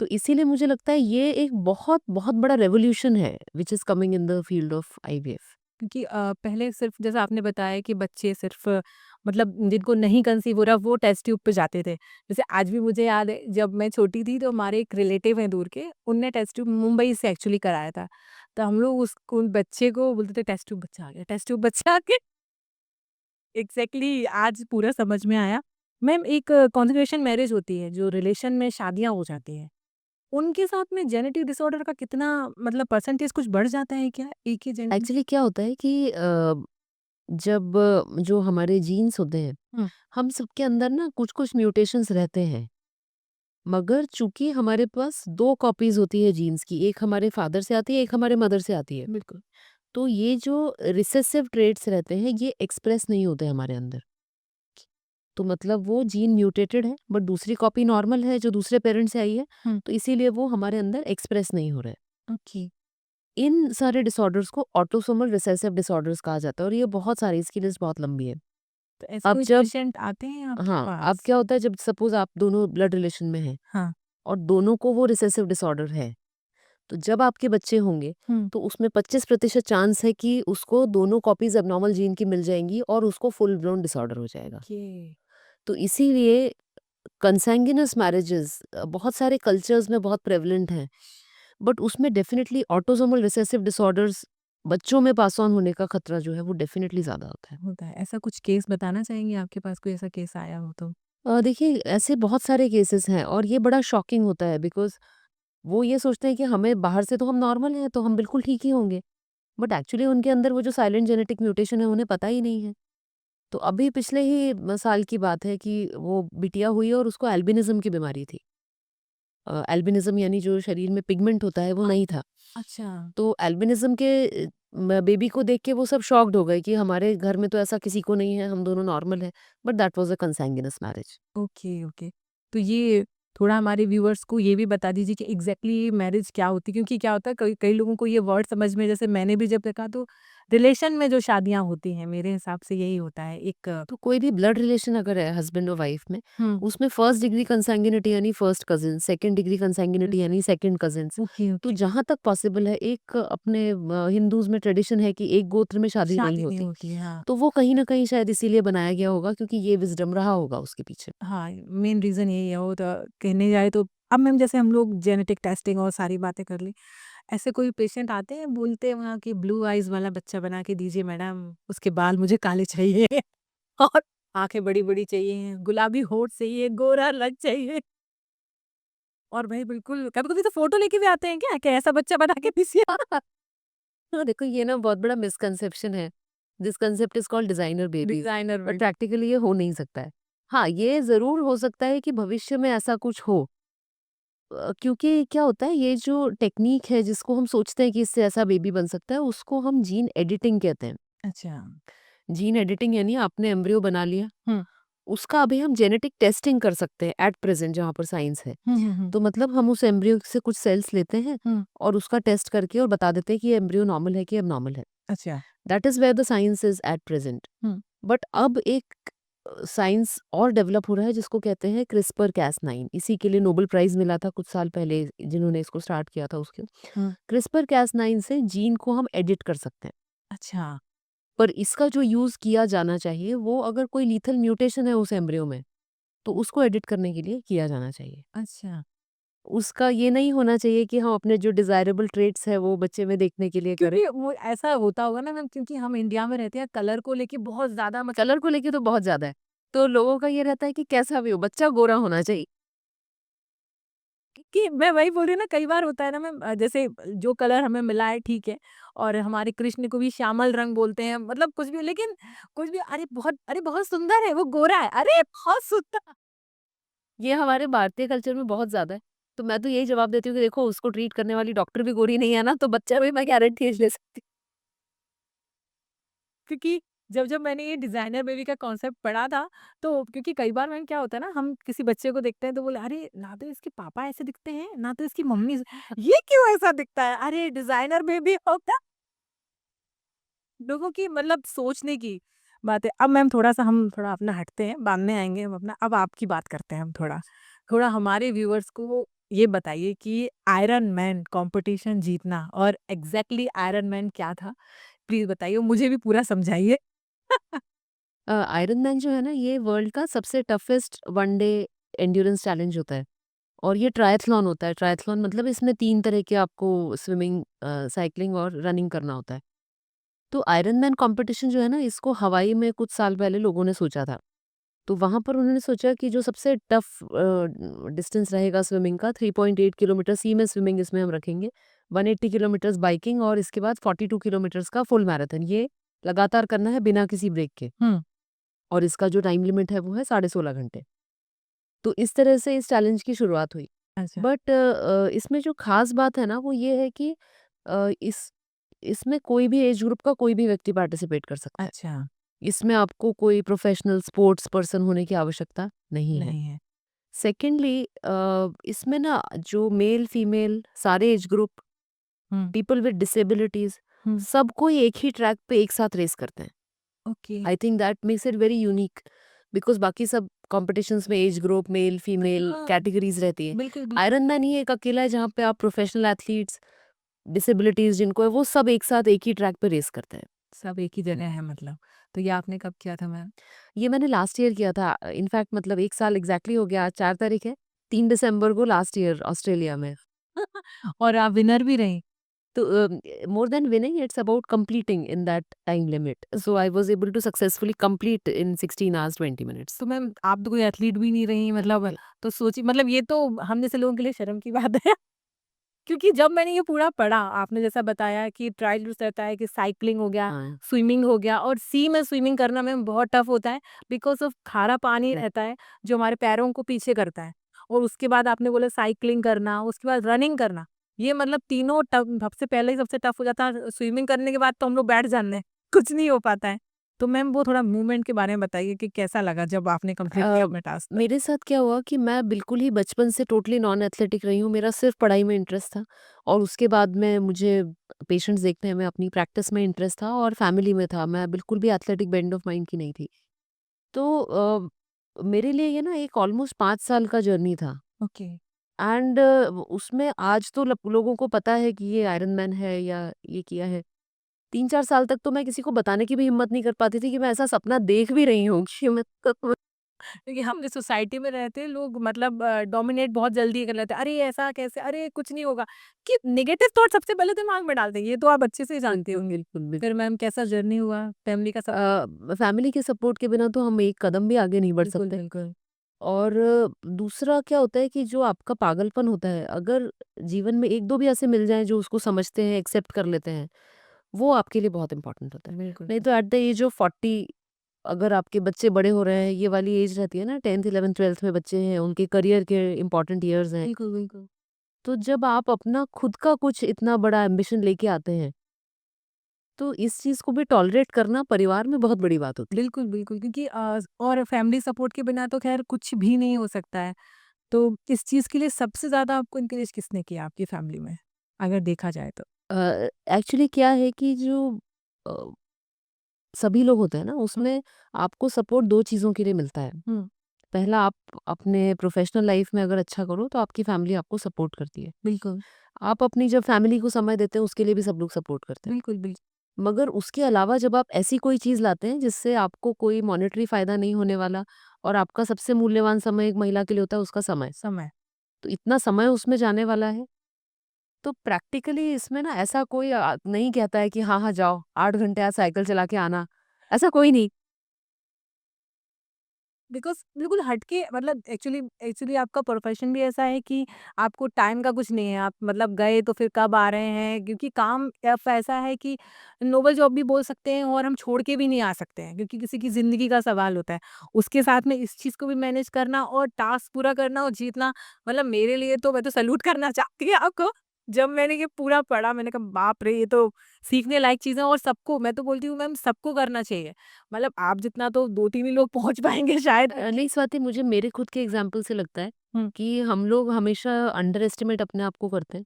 तो इसीलिए मुझे लगता है ये एक बहुत बहुत बड़ा रेवोल्यूशन है which is coming in the field of IVF. क्योंकि पहले सिर्फ़ जैसा आपने बताया कि बच्चे सिर्फ़ मतलब जिनको नहीं कंसीव हो रहा वो टेस्ट ट्यूब पे जाते थे। जैसे आज भी मुझे याद है जब मैं छोटी थी तो हमारे एक रिलेटिव हैं दूर के, उनने टेस्ट ट्यूब मुंबई से एक्चुअली कराया था। तो हम लोग उसको उन बच्चे को बोलते थे टेस्ट ट्यूब बच्चा आ गया, टेस्ट ट्यूब बच्चा आ गया। एग्ज़ैक्टली आज पूरा समझ में आया। मैम एक कॉन्जुगेशन मैरिज होती है, जो रिलेशन में शादियाँ हो जाती हैं, उनके साथ में जेनेटिक डिसऑर्डर का कितना मतलब परसेंटेज कुछ बढ़ जाता है क्या? एक ही जेन एक्चुअली क्या होता है कि जब जो हमारे जीन्स होते हैं, हुँ। हम सबके अंदर ना कुछ-कुछ म्यूटेशंस रहते हैं। मगर चूँकि हमारे पास 2 कॉपीज़ होती है जीन्स की, एक हमारे फादर से आती है, एक हमारे मदर से आती है। बिल्कुल। तो ये जो रिसेसिव ट्रेट्स रहते हैं, ये एक्सप्रेस नहीं होते हमारे अंदर। तो मतलब वो जीन म्यूटेटेड है, बट दूसरी कॉपी नॉर्मल है जो दूसरे पेरेंट से आई है, हुँ। तो इसीलिए वो हमारे अंदर एक्सप्रेस नहीं हो रहा है। ओके। इन सारे डिसऑर्डर्स को ऑटोसोमल रिसेसिव डिसऑर्डर्स कहा जाता है और ये बहुत सारे, इसकी लिस्ट बहुत लंबी है। तो ऐसे अब कोई जब पेशेंट आते हैं आपके हाँ, अब पास? क्या होता है जब सपोज़ आप दोनों ब्लड रिलेशन में हैं हाँ। और दोनों को वो रिसेसिव डिसऑर्डर है, तो जब आपके बच्चे होंगे, हुँ। तो उसमें 25% चांस है कि उसको दोनों कॉपीज़ एब्नॉर्मल जीन की मिल जाएँगी और उसको फुल ब्लोन डिसऑर्डर हो जाएगा। ओके। तो इसीलिए कंसैंग्यूनियस मैरिजेज़ बहुत सारे कल्चर्स में बहुत प्रेवलेंट हैं, बट उसमें डेफ़िनिटली ऑटोसोमल रिसेसिव डिसऑर्डर्स बच्चों में पास ऑन होने का खतरा जो है वो डेफ़िनिटली ज़्यादा होता है। होता है। ऐसा कुछ केस बताना चाहेंगे आपके पास कोई ऐसा केस आया हो तो? देखिए ऐसे बहुत सारे केसेस हैं और ये बड़ा शॉकिंग होता है बिकॉज़ वो ये सोचते हैं कि हमें बाहर से तो हम नॉर्मल हैं, तो हम बिल्कुल ठीक ही होंगे। बट एक्चुअली उनके अंदर वो जो साइलेंट जेनेटिक म्यूटेशन है उन्हें पता ही नहीं है। तो अभी पिछले ही साल की बात है कि वो बिटिया हुई और उसको एल्बिनिज़म की बीमारी थी। एल्बिनिज़म यानी जो शरीर में पिगमेंट होता है वो नहीं था। अच्छा। तो एल्बिनिज़म के बेबी को देख के वो सब शॉक्ड हो गए कि हमारे घर में तो ऐसा किसी को नहीं है, हम दोनों नॉर्मल हैं। But that was a consanguineous marriage. Okay, okay. तो ये थोड़ा हमारे व्यूअर्स को ये भी बता दीजिए कि एग्ज़ैक्टली मैरिज क्या होती है? क्योंकि क्या होता है कई कई लोगों को ये वर्ड समझ में, जैसे मैंने भी जब देखा तो रिलेशन में जो शादियाँ होती हैं मेरे हिसाब से यही होता है एक तो कोई भी ब्लड रिलेशन अगर है हस्बैंड और वाइफ में, हुँ, उसमें फर्स्ट डिग्री कंsanguinity यानी फर्स्ट कजिन, सेकंड डिग्री कंsanguinity यानी सेकंड कजिन्स। ओके, तो ओके। जहाँ तक पॉसिबल है, एक अपने हिंदूज में ट्रेडिशन है कि एक गोत्र में शादी नहीं शादी नहीं होती। होती है, हाँ। तो वो कहीं ना कहीं शायद इसीलिए बनाया गया होगा, क्योंकि ये विजडम रहा होगा उसके पीछे। हाँ, मेन रीज़न यही है वो तो कहने जाए तो अब मैम जैसे हम लोग जेनेटिक टेस्टिंग और सारी बातें कर ली, ऐसे कोई पेशेंट आते हैं बोलते हैं वहाँ कि ब्लू आइज़ वाला बच्चा बना के दीजिए मैडम, उसके बाल मुझे काले चाहिए और आँखें बड़ी-बड़ी चाहिए, गुलाबी होंठ चाहिए, गोरा लग चाहिए और भाई बिल्कुल कभी-कभी तो फ़ोटो लेके भी आते हैं क्या कि ऐसा बच्चा बना के दीजिए। हाँ, देखो ये ना बहुत बड़ा मिसकंसेप्शन है। This concept is called designer babies. Designer but में प्रैक्टिकली ये हो नहीं सकता है। हाँ, ये जरूर हो सकता है कि भविष्य में ऐसा कुछ हो। क्योंकि क्या होता है, ये जो टेक्निक है जिसको हम सोचते हैं कि इससे ऐसा बेबी बन सकता है, उसको हम जीन एडिटिंग कहते हैं। अच्छा। जीन एडिटिंग यानी आपने एम्ब्रियो बना लिया, हुँ। उसका अभी हम जेनेटिक टेस्टिंग कर सकते हैं एट प्रेजेंट जहाँ पर साइंस है। हुँ, हुँ, हुँ। तो मतलब हम उस एम्ब्रियो से कुछ सेल्स लेते हैं हुँ, और उसका टेस्ट करके और बता देते हैं कि ये एम्ब्रियो नॉर्मल है कि एबनॉर्मल है। अच्छा। That is where the science is at present. हुँ, बट अब एक साइंस और डेवलप हो रहा है जिसको कहते हैं क्रिस्पर कैस 9। इसी के लिए नोबेल प्राइज मिला था कुछ साल पहले जिन्होंने इसको स्टार्ट किया था उसके। हुँ। क्रिस्पर कैस 9 से जीन को हम एडिट कर सकते हैं। अच्छा, पर इसका जो यूज किया जाना चाहिए, वो अगर कोई लीथल म्यूटेशन है उस एम्ब्रियो में, तो उसको एडिट करने के लिए किया जाना चाहिए। अच्छा। उसका ये नहीं होना चाहिए कि हम अपने जो डिजायरेबल ट्रेट्स है वो बच्चे में देखने के लिए करें। क्योंकि वो ऐसा होता होगा ना मैम क्योंकि हम इंडिया में रहते हैं कलर को लेके बहुत ज़्यादा मतलब कलर को लेके तो बहुत ज्यादा है। तो लोगों का ये रहता है कि कैसा भी हो, बच्चा गोरा होना चाहिए। कि मैं वही बोल रही हूँ ना कई बार होता है ना मैम जैसे जो कलर हमें मिला है ठीक है और हमारे कृष्ण को भी श्यामल रंग बोलते हैं मतलब कुछ भी लेकिन कुछ भी अरे बहुत सुंदर है वो गोरा है अरे बहुत सुंदर ये हमारे भारतीय कल्चर में बहुत ज़्यादा है। तो मैं तो यही जवाब देती हूँ कि देखो, उसको ट्रीट करने वाली डॉक्टर भी गोरी नहीं है ना, तो बच्चा भी मैं गारंटी ले सकती क्योंकि जब जब मैंने ये डिजाइनर बेबी का कॉन्सेप्ट पढ़ा था तो क्योंकि कई बार मैम क्या होता है ना हम किसी बच्चे को देखते हैं तो बोले अरे ना तो इसके पापा ऐसे दिखते हैं ना तो इसकी मम्मी ये क्यों ऐसा दिखता है अरे डिजाइनर बेबी होता लोगों की मतलब सोचने की बात है। अब मैम थोड़ा-सा हम थोड़ा अपना हटते हैं, बाद में आएँगे हम अपना अब आपकी बात करते हैं हम थोड़ा। थोड़ा हमारे व्यूअर्स को ये बताइए कि आयरन मैन कॉम्पिटिशन जीतना और एग्ज़ैक्टली आयरन मैन क्या था? प्लीज़ बताइए, मुझे भी पूरा समझाइए। हूँ। आयरन मैन जो है ना, ये वर्ल्ड का सबसे toughest one day endurance challenge होता है। और ये ट्रायथलॉन होता है। ट्रायथलॉन मतलब इसमें 3 तरह के आपको स्विमिंग, साइक्लिंग और रनिंग करना होता है। तो आयरन मैन कॉम्पिटिशन जो है ना, इसको हवाई में कुछ साल पहले लोगों ने सोचा था। तो वहाँ पर उन्होंने सोचा कि जो सबसे टफ डिस्टेंस रहेगा स्विमिंग का, 3.8 किलोमीटर सी में स्विमिंग इसमें हम रखेंगे, 180 किलोमीटर्स बाइकिंग और इसके बाद 42 किलोमीटर्स का फुल मैराथन। ये लगातार करना है बिना किसी ब्रेक के। हुँ, और इसका जो टाइम लिमिट है वो है 16.5 घंटे। तो इस तरह से इस चैलेंज की शुरुआत हुई। अच्छा, बट इसमें जो खास बात है ना, वो ये है कि इसमें कोई भी एज ग्रुप का कोई भी व्यक्ति पार्टिसिपेट कर सकता है। अच्छा, इसमें आपको कोई प्रोफेशनल स्पोर्ट्स पर्सन होने की आवश्यकता नहीं है। नहीं है। सेकेंडली, इसमें ना जो मेल फीमेल सारे age group, hmm, people with disabilities, hmm, सबको एक ही ट्रैक पे एक साथ रेस करते हैं। Okay. I think that makes it very unique. Because बाकी सब कॉम्पिटिशन्स में एज ग्रुप मेल फीमेल हाँ, कैटेगरीज रहती है। बिल्कुल, बिल्कुल। आयरन मैन ही एक अकेला है जहाँ पे आप प्रोफेशनल एथलीट्स, डिसेबिलिटीज जिनको है, वो सब एक साथ एक ही ट्रैक पे रेस करते हैं। सब एक ही जगह है मतलब। तो ये आपने कब किया था मैम? ये मैंने लास्ट ईयर किया था। इनफैक्ट मतलब 1 साल एग्ज़ैक्टली हो गया, आज 4 तारीख है। 3 दिसंबर को लास्ट ईयर ऑस्ट्रेलिया में। और आप विनर भी रहीं। तो more than winning, it's about completing in that time limit. So I was able to successfully complete in 16 hours 20 minutes. तो मैम आप तो कोई एथलीट भी नहीं रही मतलब तो सोचिए मतलब ये तो हम जैसे लोगों के लिए शर्म की बात है क्योंकि जब मैंने ये पूरा पढ़ा आपने जैसा बताया कि ट्रायल्स रहता है कि साइकिलिंग हो गया हाँ, स्विमिंग हो गया और सी में स्विमिंग करना मैम बहुत टफ होता है बिकॉज ऑफ खारा पानी रहता है जो हमारे पैरों को पीछे करता है और उसके बाद आपने बोला साइकिलिंग करना उसके बाद रनिंग करना ये मतलब तीनों टफ सबसे पहले ही सबसे टफ हो जाता है स्विमिंग करने के बाद तो हम लोग बैठ जाते हैं कुछ नहीं हो पाता है तो मैम वो थोड़ा मूवमेंट के बारे में बताइए कि कैसा लगा जब आपने कंप्लीट किया अ, अपना टास्क? मेरे साथ क्या हुआ कि मैं बिल्कुल ही बचपन से टोटली नॉन एथलेटिक रही हूँ, मेरा सिर्फ पढ़ाई में इंटरेस्ट था और उसके बाद में मुझे पेशेंट्स देखने में, अपनी प्रैक्टिस में इंटरेस्ट था और फैमिली में था, मैं बिल्कुल भी एथलेटिक बेंड ऑफ माइंड की नहीं थी। तो मेरे लिए ये ना एक ऑलमोस्ट 5 साल का जर्नी था ओके। एंड उसमें आज तो लोगों को पता है कि ये आयरन मैन है या ये किया है। 3-4 साल तक तो मैं किसी को बताने की भी हिम्मत नहीं कर पाती थी कि मैं ऐसा सपना देख भी रही हूँ कि मैं क्योंकि हम जिस सोसाइटी में रहते हैं लोग मतलब डोमिनेट बहुत जल्दी कर लेते हैं, अरे ऐसा कैसे, अरे कुछ नहीं होगा, कि नेगेटिव थॉट सबसे पहले दिमाग में डालते हैं, ये तो आप अच्छे से जानते बिल्कुल, होंगे। बिल्कुल, बिल्कुल। फिर मैम कैसा जर्नी हुआ फैमिली का सब? फैमिली के सपोर्ट के बिना तो हम एक कदम भी आगे नहीं बढ़ बिल्कुल सकते बिल्कुल। और दूसरा क्या होता है कि जो आपका पागलपन होता है, अगर जीवन में 1-2 भी ऐसे मिल जाएँ जो उसको समझते हैं, एक्सेप्ट कर लेते हैं, वो आपके लिए बहुत इम्पोर्टेंट होता है। बिल्कुल नहीं तो एट द एज ऑफ 40 अगर आपके बच्चे बड़े हो रहे हैं, ये वाली एज रहती है ना 10th 11th 12th में बच्चे हैं, उनके करियर के इम्पोर्टेंट ईयर्स हैं। बिल्कुल बिल्कुल। तो जब आप अपना खुद का कुछ इतना बड़ा एम्बिशन लेके आते हैं, तो इस चीज़ को भी टॉलरेट करना परिवार में बहुत बड़ी बात होती है। बिल्कुल बिल्कुल, क्योंकि और फैमिली सपोर्ट के बिना तो खैर कुछ भी नहीं हो सकता है। तो इस चीज़ के लिए सबसे ज़्यादा आपको इनकरेज किसने किया आपकी फैमिली में, अगर देखा जाए तो? एक्चुअली क्या है कि जो अ, सभी लोग होते हैं ना, उसमें आपको सपोर्ट 2 चीज़ों के लिए मिलता है। हुँ, पहला, आप अपने प्रोफ़ेशनल लाइफ़ में अगर अच्छा करो, तो आपकी फैमिली आपको सपोर्ट करती है। बिल्कुल, आप अपनी जब फैमिली को समय देते हैं, उसके लिए भी सब लोग सपोर्ट करते हैं। बिल्कुल, मगर उसके अलावा जब आप ऐसी कोई चीज़ लाते हैं, जिससे आपको कोई मॉनेटरी फ़ायदा नहीं होने वाला और आपका सबसे मूल्यवान समय एक महिला के लिए होता है, उसका समय। समय। तो इतना समय उसमें जाने वाला है, तो प्रैक्टिकली इसमें ना ऐसा कोई नहीं कहता है कि हाँ, हाँ, जाओ 8 घंटे आज साइकिल चला के आना, ऐसा कोई नहीं। बिकॉज़ बिल्कुल हटके मतलब एक्चुअली एक्चुअली आपका प्रोफ़ेशन भी ऐसा है कि आपको टाइम का कुछ नहीं है। आप मतलब गए तो फिर कब आ रहे हैं, क्योंकि काम अब ऐसा है कि नोबल जॉब भी बोल सकते हैं और हम छोड़ के भी नहीं आ सकते हैं, क्योंकि किसी की ज़िंदगी का सवाल होता है। उसके साथ में इस चीज़ को भी मैनेज करना और टास्क पूरा करना और जीतना, मतलब मेरे लिए तो मैं तो सैल्यूट करना चाहती हूँ आपको। जब मैंने ये पूरा पढ़ा मैंने कहा बाप रे! ये तो सीखने लायक चीज़ है और सबको, मैं तो बोलती हूँ मैम सबको करना चाहिए। मतलब आप जितना तो 2-3 ही लोग पहुँच पाएँगे शायद। नहीं स्वाति, मुझे मेरे खुद के एग्ज़ाम्पल से लगता है हुँ, कि हम लोग हमेशा अंडर एस्टिमेट अपने आप को करते हैं।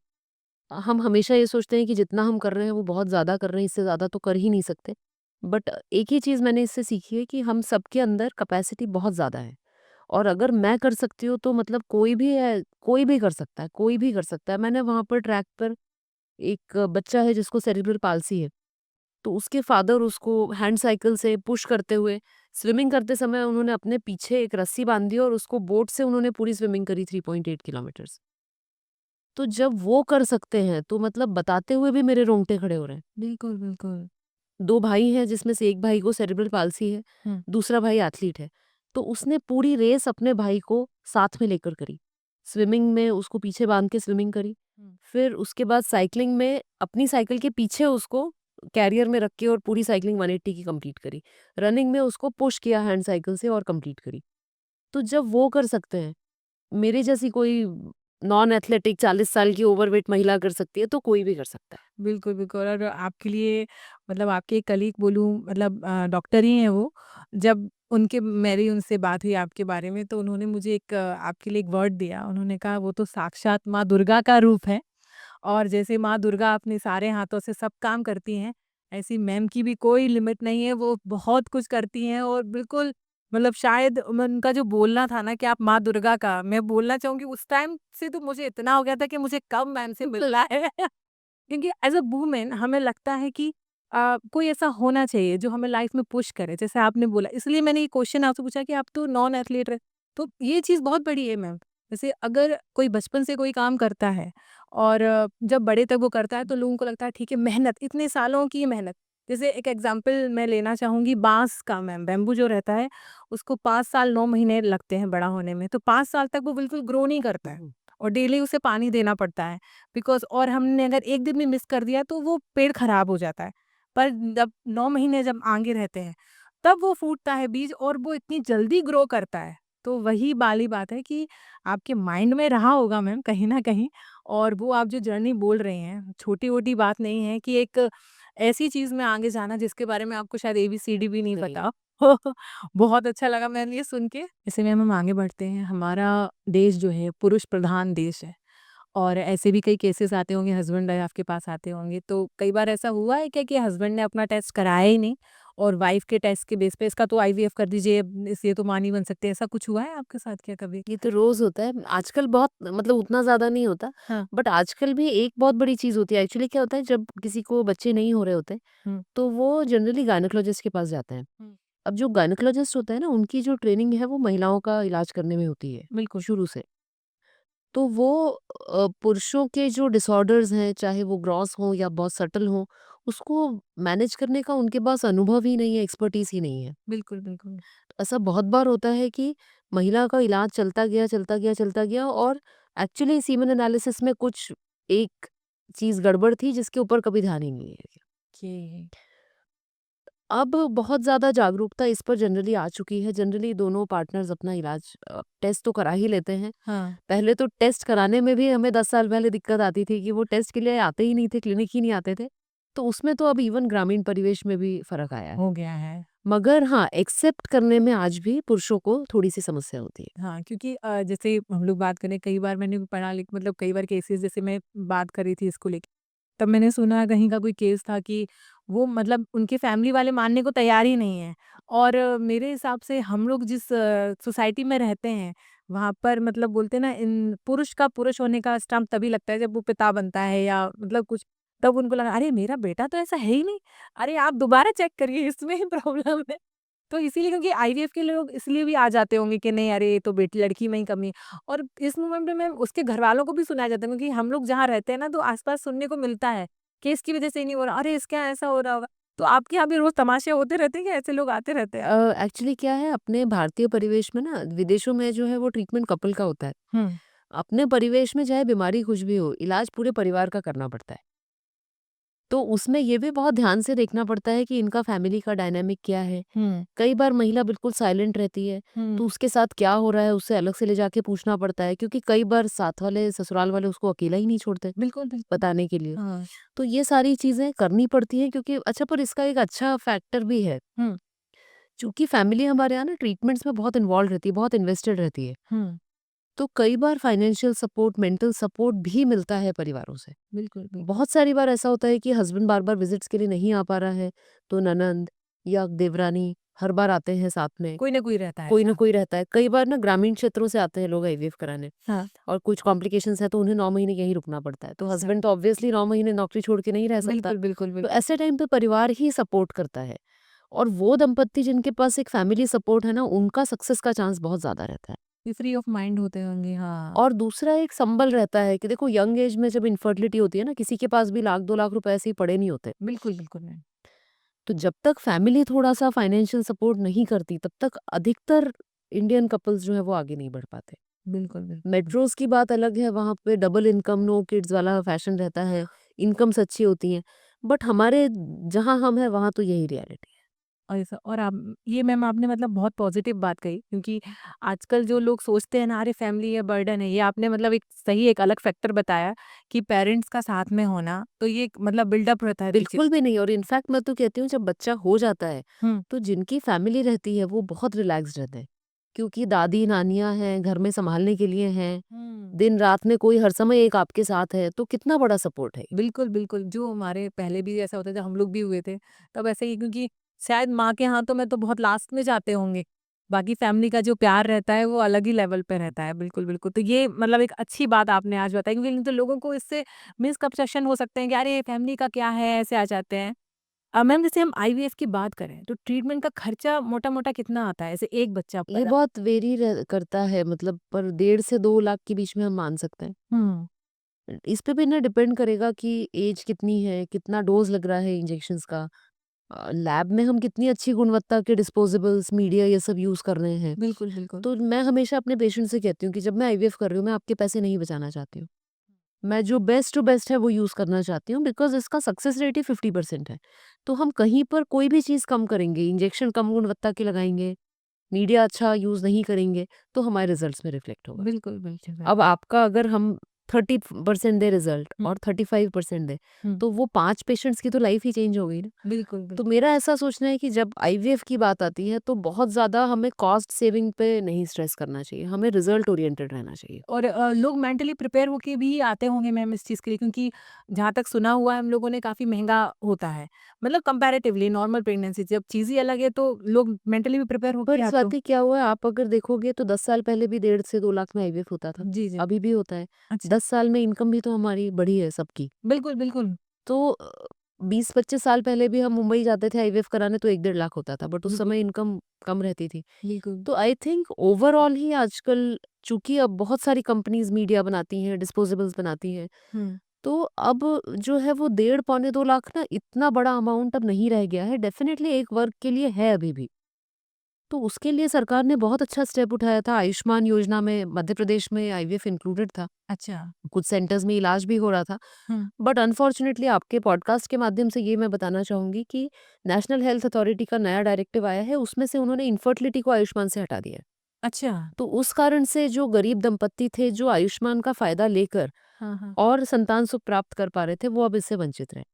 हम हमेशा ये सोचते हैं कि जितना हम कर रहे हैं वो बहुत ज़्यादा कर रहे हैं, इससे ज़्यादा तो कर ही नहीं सकते। बट एक ही चीज़ मैंने इससे सीखी है कि हम सबके अंदर कैपेसिटी बहुत ज़्यादा है और अगर मैं कर सकती हूँ तो मतलब कोई भी है, कोई भी कर सकता है, कोई भी कर सकता है। मैंने वहाँ पर ट्रैक पर एक बच्चा है जिसको सेरेब्रल पाल्सी है, तो उसके फादर उसको हैंड साइकिल से पुश करते हुए स्विमिंग करते समय उन्होंने अपने पीछे एक रस्सी बांधी और उसको बोट से उन्होंने पूरी स्विमिंग करी 3.8 किलोमीटर्स। तो जब वो कर सकते हैं तो मतलब बताते हुए भी मेरे रोंगटे खड़े हो रहे हैं। बिल्कुल, बिल्कुल। 2 भाई हैं जिसमें से एक भाई को सेरेब्रल पाल्सी है, हुँ, दूसरा भाई एथलीट है। तो उसने पूरी रेस अपने भाई को साथ में लेकर करी। स्विमिंग में उसको पीछे बाँध के स्विमिंग करी। हुँ। फिर उसके बाद साइक्लिंग में अपनी साइकिल के पीछे उसको कैरियर में रख के और पूरी साइक्लिंग 180 की कंप्लीट करी। रनिंग में उसको पुश किया हैंड साइकिल से और कंप्लीट करी। तो जब वो कर सकते हैं, मेरे जैसी कोई नॉन एथलेटिक 40 साल की ओवरवेट महिला कर सकती है, तो कोई भी कर सकता है। बिल्कुल, बिल्कुल, और आपके लिए मतलब आपके एक कलीग बोलूँ, मतलब डॉक्टर ही हैं वो। जब उनके मेरी उनसे बात हुई आपके बारे में तो उन्होंने मुझे एक आपके लिए एक वर्ड दिया। उन्होंने कहा वो तो साक्षात माँ दुर्गा का रूप है। और जैसे माँ दुर्गा अपने सारे हाथों से सब काम करती हैं, ऐसी मैम की भी कोई लिमिट नहीं है, वो बहुत कुछ करती हैं और बिल्कुल मतलब शायद मैं उनका जो बोलना था ना कि आप माँ दुर्गा का, मैं बोलना चाहूँगी उस टाइम से तो मुझे इतना हो गया था कि मुझे कब मैम से मिलना है। क्योंकि एज़ अ वूमेन हमें लगता है कि कोई ऐसा होना चाहिए जो हमें लाइफ में पुश करे, जैसे आपने बोला, इसलिए मैंने ये क्वेश्चन आपसे पूछा कि आप तो नॉन एथलीट रहे, तो ये चीज़ बहुत बड़ी है मैम। जैसे अगर कोई बचपन से कोई काम करता है और जब बड़े तक वो करता है तो लोगों को लगता है ठीक है, मेहनत इतने सालों की मेहनत। जैसे एक एग्जांपल मैं लेना चाहूँगी बाँस का मैम, बैम्बू जो रहता है उसको 5 साल 9 महीने लगते हैं बड़ा होने में, तो 5 साल तक वो बिल्कुल ग्रो नहीं करता है और डेली उसे पानी देना पड़ता है। बिकॉज़ और हमने अगर एक दिन भी मिस कर दिया तो वो पेड़ खराब हो जाता है। पर जब 9 महीने जब आगे रहते हैं, तब वो फूटता है बीज और वो इतनी जल्दी ग्रो करता है। तो वही वाली बात है कि आपके माइंड में रहा होगा मैम कहीं न कहीं, और वो आप जो जर्नी बोल रहे हैं, छोटी-वोटी बात नहीं है कि एक ऐसी चीज़ में आगे जाना जिसके बारे में आपको शायद एबीसीडी भी नहीं नहीं। पता। बहुत अच्छा लगा मैम ये सुन के। जैसे मैम हम आगे बढ़ते हैं, हमारा देश जो है पुरुष प्रधान देश है और ऐसे भी कई केसेस आते होंगे, हस्बैंड आपके पास आते होंगे, तो कई बार ऐसा हुआ है क्या कि हस्बैंड ने अपना टेस्ट कराया ही नहीं और वाइफ के टेस्ट के बेस पे इसका तो आईवीएफ कर दीजिए, इसलिए तो माँ नहीं बन सकते, ऐसा कुछ हुआ है आपके साथ क्या कभी? ये तो रोज़ होता है। आजकल बहुत मतलब उतना ज़्यादा नहीं होता, हाँ। बट आजकल भी एक बहुत बड़ी चीज़ होती है। एक्चुअली क्या होता है जब किसी को बच्चे नहीं हो रहे होते, हुँ, तो वो जनरली गायनेकोलॉजिस्ट के पास जाते हैं। हुँ। अब जो गायनेकोलॉजिस्ट होता है ना, उनकी जो ट्रेनिंग है वो महिलाओं का इलाज करने में होती है, बिल्कुल। शुरू से। तो वो पुरुषों के जो डिसऑर्डर्स हैं, चाहे वो ग्रॉस हों या बहुत सटल हों, उसको मैनेज करने का उनके पास अनुभव ही नहीं है, एक्सपर्टीज़ ही नहीं है। बिल्कुल, बिल्कुल। ऐसा बहुत बार होता है कि महिला का इलाज चलता गया, चलता गया, चलता गया और एक्चुअली सीमेन एनालिसिस में कुछ एक चीज़ गड़बड़ थी जिसके ऊपर कभी ध्यान ही नहीं दिया गया। कि अब बहुत ज़्यादा जागरूकता इस पर जनरली आ चुकी है। जनरली दोनों पार्टनर्स अपना इलाज टेस्ट तो करा ही लेते हैं। हाँ, पहले तो टेस्ट कराने में भी हमें 10 साल पहले दिक्कत आती थी कि वो टेस्ट के लिए आते ही नहीं थे, क्लिनिक ही नहीं आते थे। तो उसमें तो अब इवन ग्रामीण परिवेश में भी फ़र्क आया है। हो गया है। मगर हाँ, एक्सेप्ट करने में आज भी पुरुषों को थोड़ी-सी समस्या होती है। हाँ, क्योंकि जैसे हम लोग बात करें, कई बार मैंने भी पढ़ा लिख मतलब कई बार केसेस, जैसे मैं बात कर रही थी इसको लेके, तब मैंने सुना कहीं का कोई केस था कि वो मतलब उनके फैमिली वाले मानने को तैयार ही नहीं है और मेरे हिसाब से हम लोग जिस सोसाइटी में रहते हैं, वहाँ पर मतलब बोलते हैं ना, इन पुरुष का पुरुष होने का स्टाम्प तभी लगता है जब वो पिता बनता है या मतलब कुछ, तब उनको लगा अरे मेरा बेटा तो ऐसा है ही नहीं, अरे आप दोबारा चेक करिए इसमें ही प्रॉब्लम है। तो इसीलिए, क्योंकि आईवीएफ के लोग इसलिए भी आ जाते होंगे कि नहीं अरे ये तो बेटी लड़की में ही कमी है। और इस मोमेंट में उसके घरवालों को भी सुनाया जाता है, क्योंकि हम लोग जहाँ रहते हैं ना, तो आस-पास सुनने को मिलता है कि इसकी वज़ह से ही नहीं हो रहा, अरे इसके यहाँ ऐसा हो रहा होगा। तो आपके यहाँ भी रोज़ तमाशे होते रहते हैं, क्या ऐसे लोग आते रहते हैं? एक्चुअली क्या है अपने भारतीय परिवेश में ना विदेशों में जो है वो ट्रीटमेंट कपल का होता है। हुँ, अपने परिवेश में चाहे बीमारी कुछ भी हो, इलाज पूरे परिवार का करना पड़ता है। तो उसमें ये भी बहुत ध्यान से देखना पड़ता है कि इनका फैमिली का डायनामिक क्या है। हुँ, कई बार महिला बिल्कुल साइलेंट रहती है, हुँ। तो उसके साथ क्या हो रहा है उससे अलग से ले जाके पूछना पड़ता है क्योंकि कई बार साथ वाले ससुराल वाले उसको अकेला ही नहीं छोड़ते बिल्कुल, बिल्कुल। बताने के लिए। हाँ। तो ये सारी चीज़ें करनी पड़ती हैं क्योंकि अच्छा पर इसका एक अच्छा फैक्टर भी है, हुँ, चूँकि फैमिली हमारे यहाँ ना ट्रीटमेंट्स में बहुत इन्वॉल्व रहती है, बहुत इन्वेस्टेड रहती है। हुँ। तो कई बार फाइनेंशियल सपोर्ट, मेंटल सपोर्ट भी मिलता है परिवारों से। बिल्कुल, बिल्कुल। बहुत सारी बार ऐसा होता है कि हस्बैंड बार-बार विज़िट्स के लिए नहीं आ पा रहा है, तो ननंद या देवरानी हर बार आते हैं साथ में, कोई ना कोई रहता है कोई ना ऐसा। कोई रहता है। कई बार ना ग्रामीण क्षेत्रों से आते हैं लोग आईवीएफ कराने हाँ, और कुछ कॉम्प्लिकेशंस है तो उन्हें 9 महीने यहीं रुकना पड़ता है। तो अच्छा। हस्बैंड तो ऑब्वियसली 9 महीने नौकरी छोड़ के नहीं रह सकता। बिल्कुल, बिल्कुल, तो बिल्कुल। ऐसे टाइम पे परिवार ही सपोर्ट करता है और वो दंपत्ति जिनके पास एक फैमिली सपोर्ट है ना, उनका सक्सेस का चांस बहुत ज़्यादा रहता है। ये फ्री ऑफ माइंड होते होंगे, हाँ। और दूसरा एक संबल रहता है कि देखो यंग एज में जब इनफर्टिलिटी होती है ना, किसी के पास भी लाख 2 लाख रुपए ऐसे ही पड़े नहीं होते। बिल्कुल, बिल्कुल मैम। तो जब तक फैमिली थोड़ा-सा फाइनेंशियल सपोर्ट नहीं करती, तब तक अधिकतर इंडियन कपल्स जो है वो आगे नहीं बढ़ पाते। बिल्कुल, बिल्कुल। मेट्रोज़ की बात अलग है, वहाँ पे डबल इनकम, नो किड्स वाला फैशन रहता है, इनकम्स अच्छी होती हैं। बट हमारे जहाँ हम हैं, वहाँ तो यही रियलिटी है। और ऐसा, और आप ये मैम आपने मतलब बहुत पॉजिटिव बात कही, क्योंकि आजकल जो लोग सोचते हैं ना, अरे फैमिली ये बर्डन है, ये आपने मतलब एक सही एक अलग फैक्टर बताया कि पेरेंट्स का साथ में होना, तो ये एक मतलब बिल्डअप रहता है पीछे। बिल्कुल भी नहीं और इनफैक्ट मैं तो कहती हूँ जब बच्चा हो जाता है, हुँ, तो जिनकी फैमिली रहती है, वो बहुत रिलैक्स्ड रहते हैं। क्योंकि दादी-नानियाँ हैं, घर में सँभालने के लिए हैं, हुँ। दिन-रात में कोई हर समय एक आपके साथ है, तो कितना बड़ा सपोर्ट है ये। बिल्कुल, बिल्कुल, जो हमारे पहले भी ऐसा होता था, हम लोग भी हुए थे, तब ऐसे ही, क्योंकि शायद माँ के हाथों में तो बहुत लास्ट में जाते होंगे, बाकी फैमिली का जो प्यार रहता है वो अलग ही लेवल पे रहता है। बिल्कुल, बिल्कुल, तो ये मतलब एक अच्छी बात आपने आज बताई, क्योंकि नहीं तो लोगों को इससे मिसकंसेप्शन हो सकते हैं कि अरे फैमिली का क्या है, ऐसे आ जाते हैं। मैम जैसे हम आईवीएफ की बात करें, तो ट्रीटमेंट का खर्चा मोटा-मोटा कितना आता है? ऐसे एक बच्चा ये पैदा। बहुत वेरी करता है मतलब पर 1.5 से 2 लाख के बीच में हम मान सकते हैं। हुँ, इस पे भी ना डिपेंड करेगा कि एज कितनी है, कितना डोज़ लग रहा है इंजेक्शंस का। लैब में हम कितनी अच्छी गुणवत्ता के डिस्पोजेबल्स, मीडिया ये सब यूज़ कर रहे हैं। बिल्कुल, बिल्कुल। तो मैं हमेशा अपने पेशेंट से कहती हूँ कि जब मैं आईवीएफ कर रही हूँ, मैं आपके पैसे नहीं बचाना चाहती हूँ। मैं जो बेस्ट टू बेस्ट है वो यूज़ करना चाहती हूँ बिकॉज़ इसका सक्सेस रेट ही 50% है। तो हम कहीं पर कोई भी चीज़ कम करेंगे, इंजेक्शन कम गुणवत्ता के लगाएँगे, मीडिया अच्छा यूज़ नहीं करेंगे, तो हमारे रिज़ल्ट्स में रिफ्लेक्ट होगा। बिल्कुल, बिल्कुल, अब बिल्कुल। आपका अगर हम 30% दे रिजल्ट हम्म, और 35% दे, हम्म, तो वो 5 पेशेंट्स की तो लाइफ ही चेंज हो गई ना। बिल्कुल तो बिल्कुल। मेरा ऐसा सोचना है कि जब आईवीएफ की बात आती है तो बहुत ज़्यादा हमें कॉस्ट सेविंग पे नहीं स्ट्रेस करना चाहिए, हमें रिजल्ट ओरिएंटेड रहना चाहिए। और लोग मेंटली प्रिपेयर होके भी आते होंगे मैम इस चीज़ के लिए, क्योंकि जहाँ तक सुना हुआ है हम लोगों ने काफ़ी महंगा होता है, मतलब कंपैरेटिवली नॉर्मल प्रेगनेंसी जब चीज़ ही अलग है तो लोग मेंटली भी प्रिपेयर होके पर आते हो। स्वाति क्या हुआ है, आप अगर देखोगे तो 10 साल पहले भी 1.5 से 2 लाख में आईवीएफ होता था, जी जी। अभी भी होता है। अच्छा। 10 साल में इनकम भी तो हमारी बढ़ी है सबकी। बिल्कुल बिल्कुल। तो 20-25 साल पहले भी हम मुंबई जाते थे आईवीएफ कराने तो 1-1.5 लाख होता था, बट उस बिल्कुल समय इनकम कम रहती थी। बिल्कुल। तो आई थिंक ओवरऑल ही आजकल, चूंकि अब बहुत सारी कंपनीज मीडिया बनाती हैं, डिस्पोजेबल्स बनाती हैं, हम्म। तो अब जो है वो 1.5 पौने 2 लाख ना इतना बड़ा अमाउंट अब नहीं रह गया है, डेफिनेटली एक वर्ग के लिए है अभी भी। तो उसके लिए सरकार ने बहुत अच्छा स्टेप उठाया था, आयुष्मान योजना में मध्य प्रदेश में आईवीएफ इंक्लूडेड था, अच्छा। कुछ सेंटर्स में इलाज भी हो रहा था। हम्म। बट अनफॉर्चुनेटली आपके पॉडकास्ट के माध्यम से ये मैं बताना चाहूंगी कि नेशनल हेल्थ अथॉरिटी का नया डायरेक्टिव आया है, उसमें से उन्होंने इनफर्टिलिटी को आयुष्मान से हटा दिया है। अच्छा। तो उस कारण से जो गरीब दंपत्ति थे जो आयुष्मान का फायदा लेकर हाँ हाँ। और संतान सुख प्राप्त कर पा रहे थे, वो अब इससे वंचित रहे।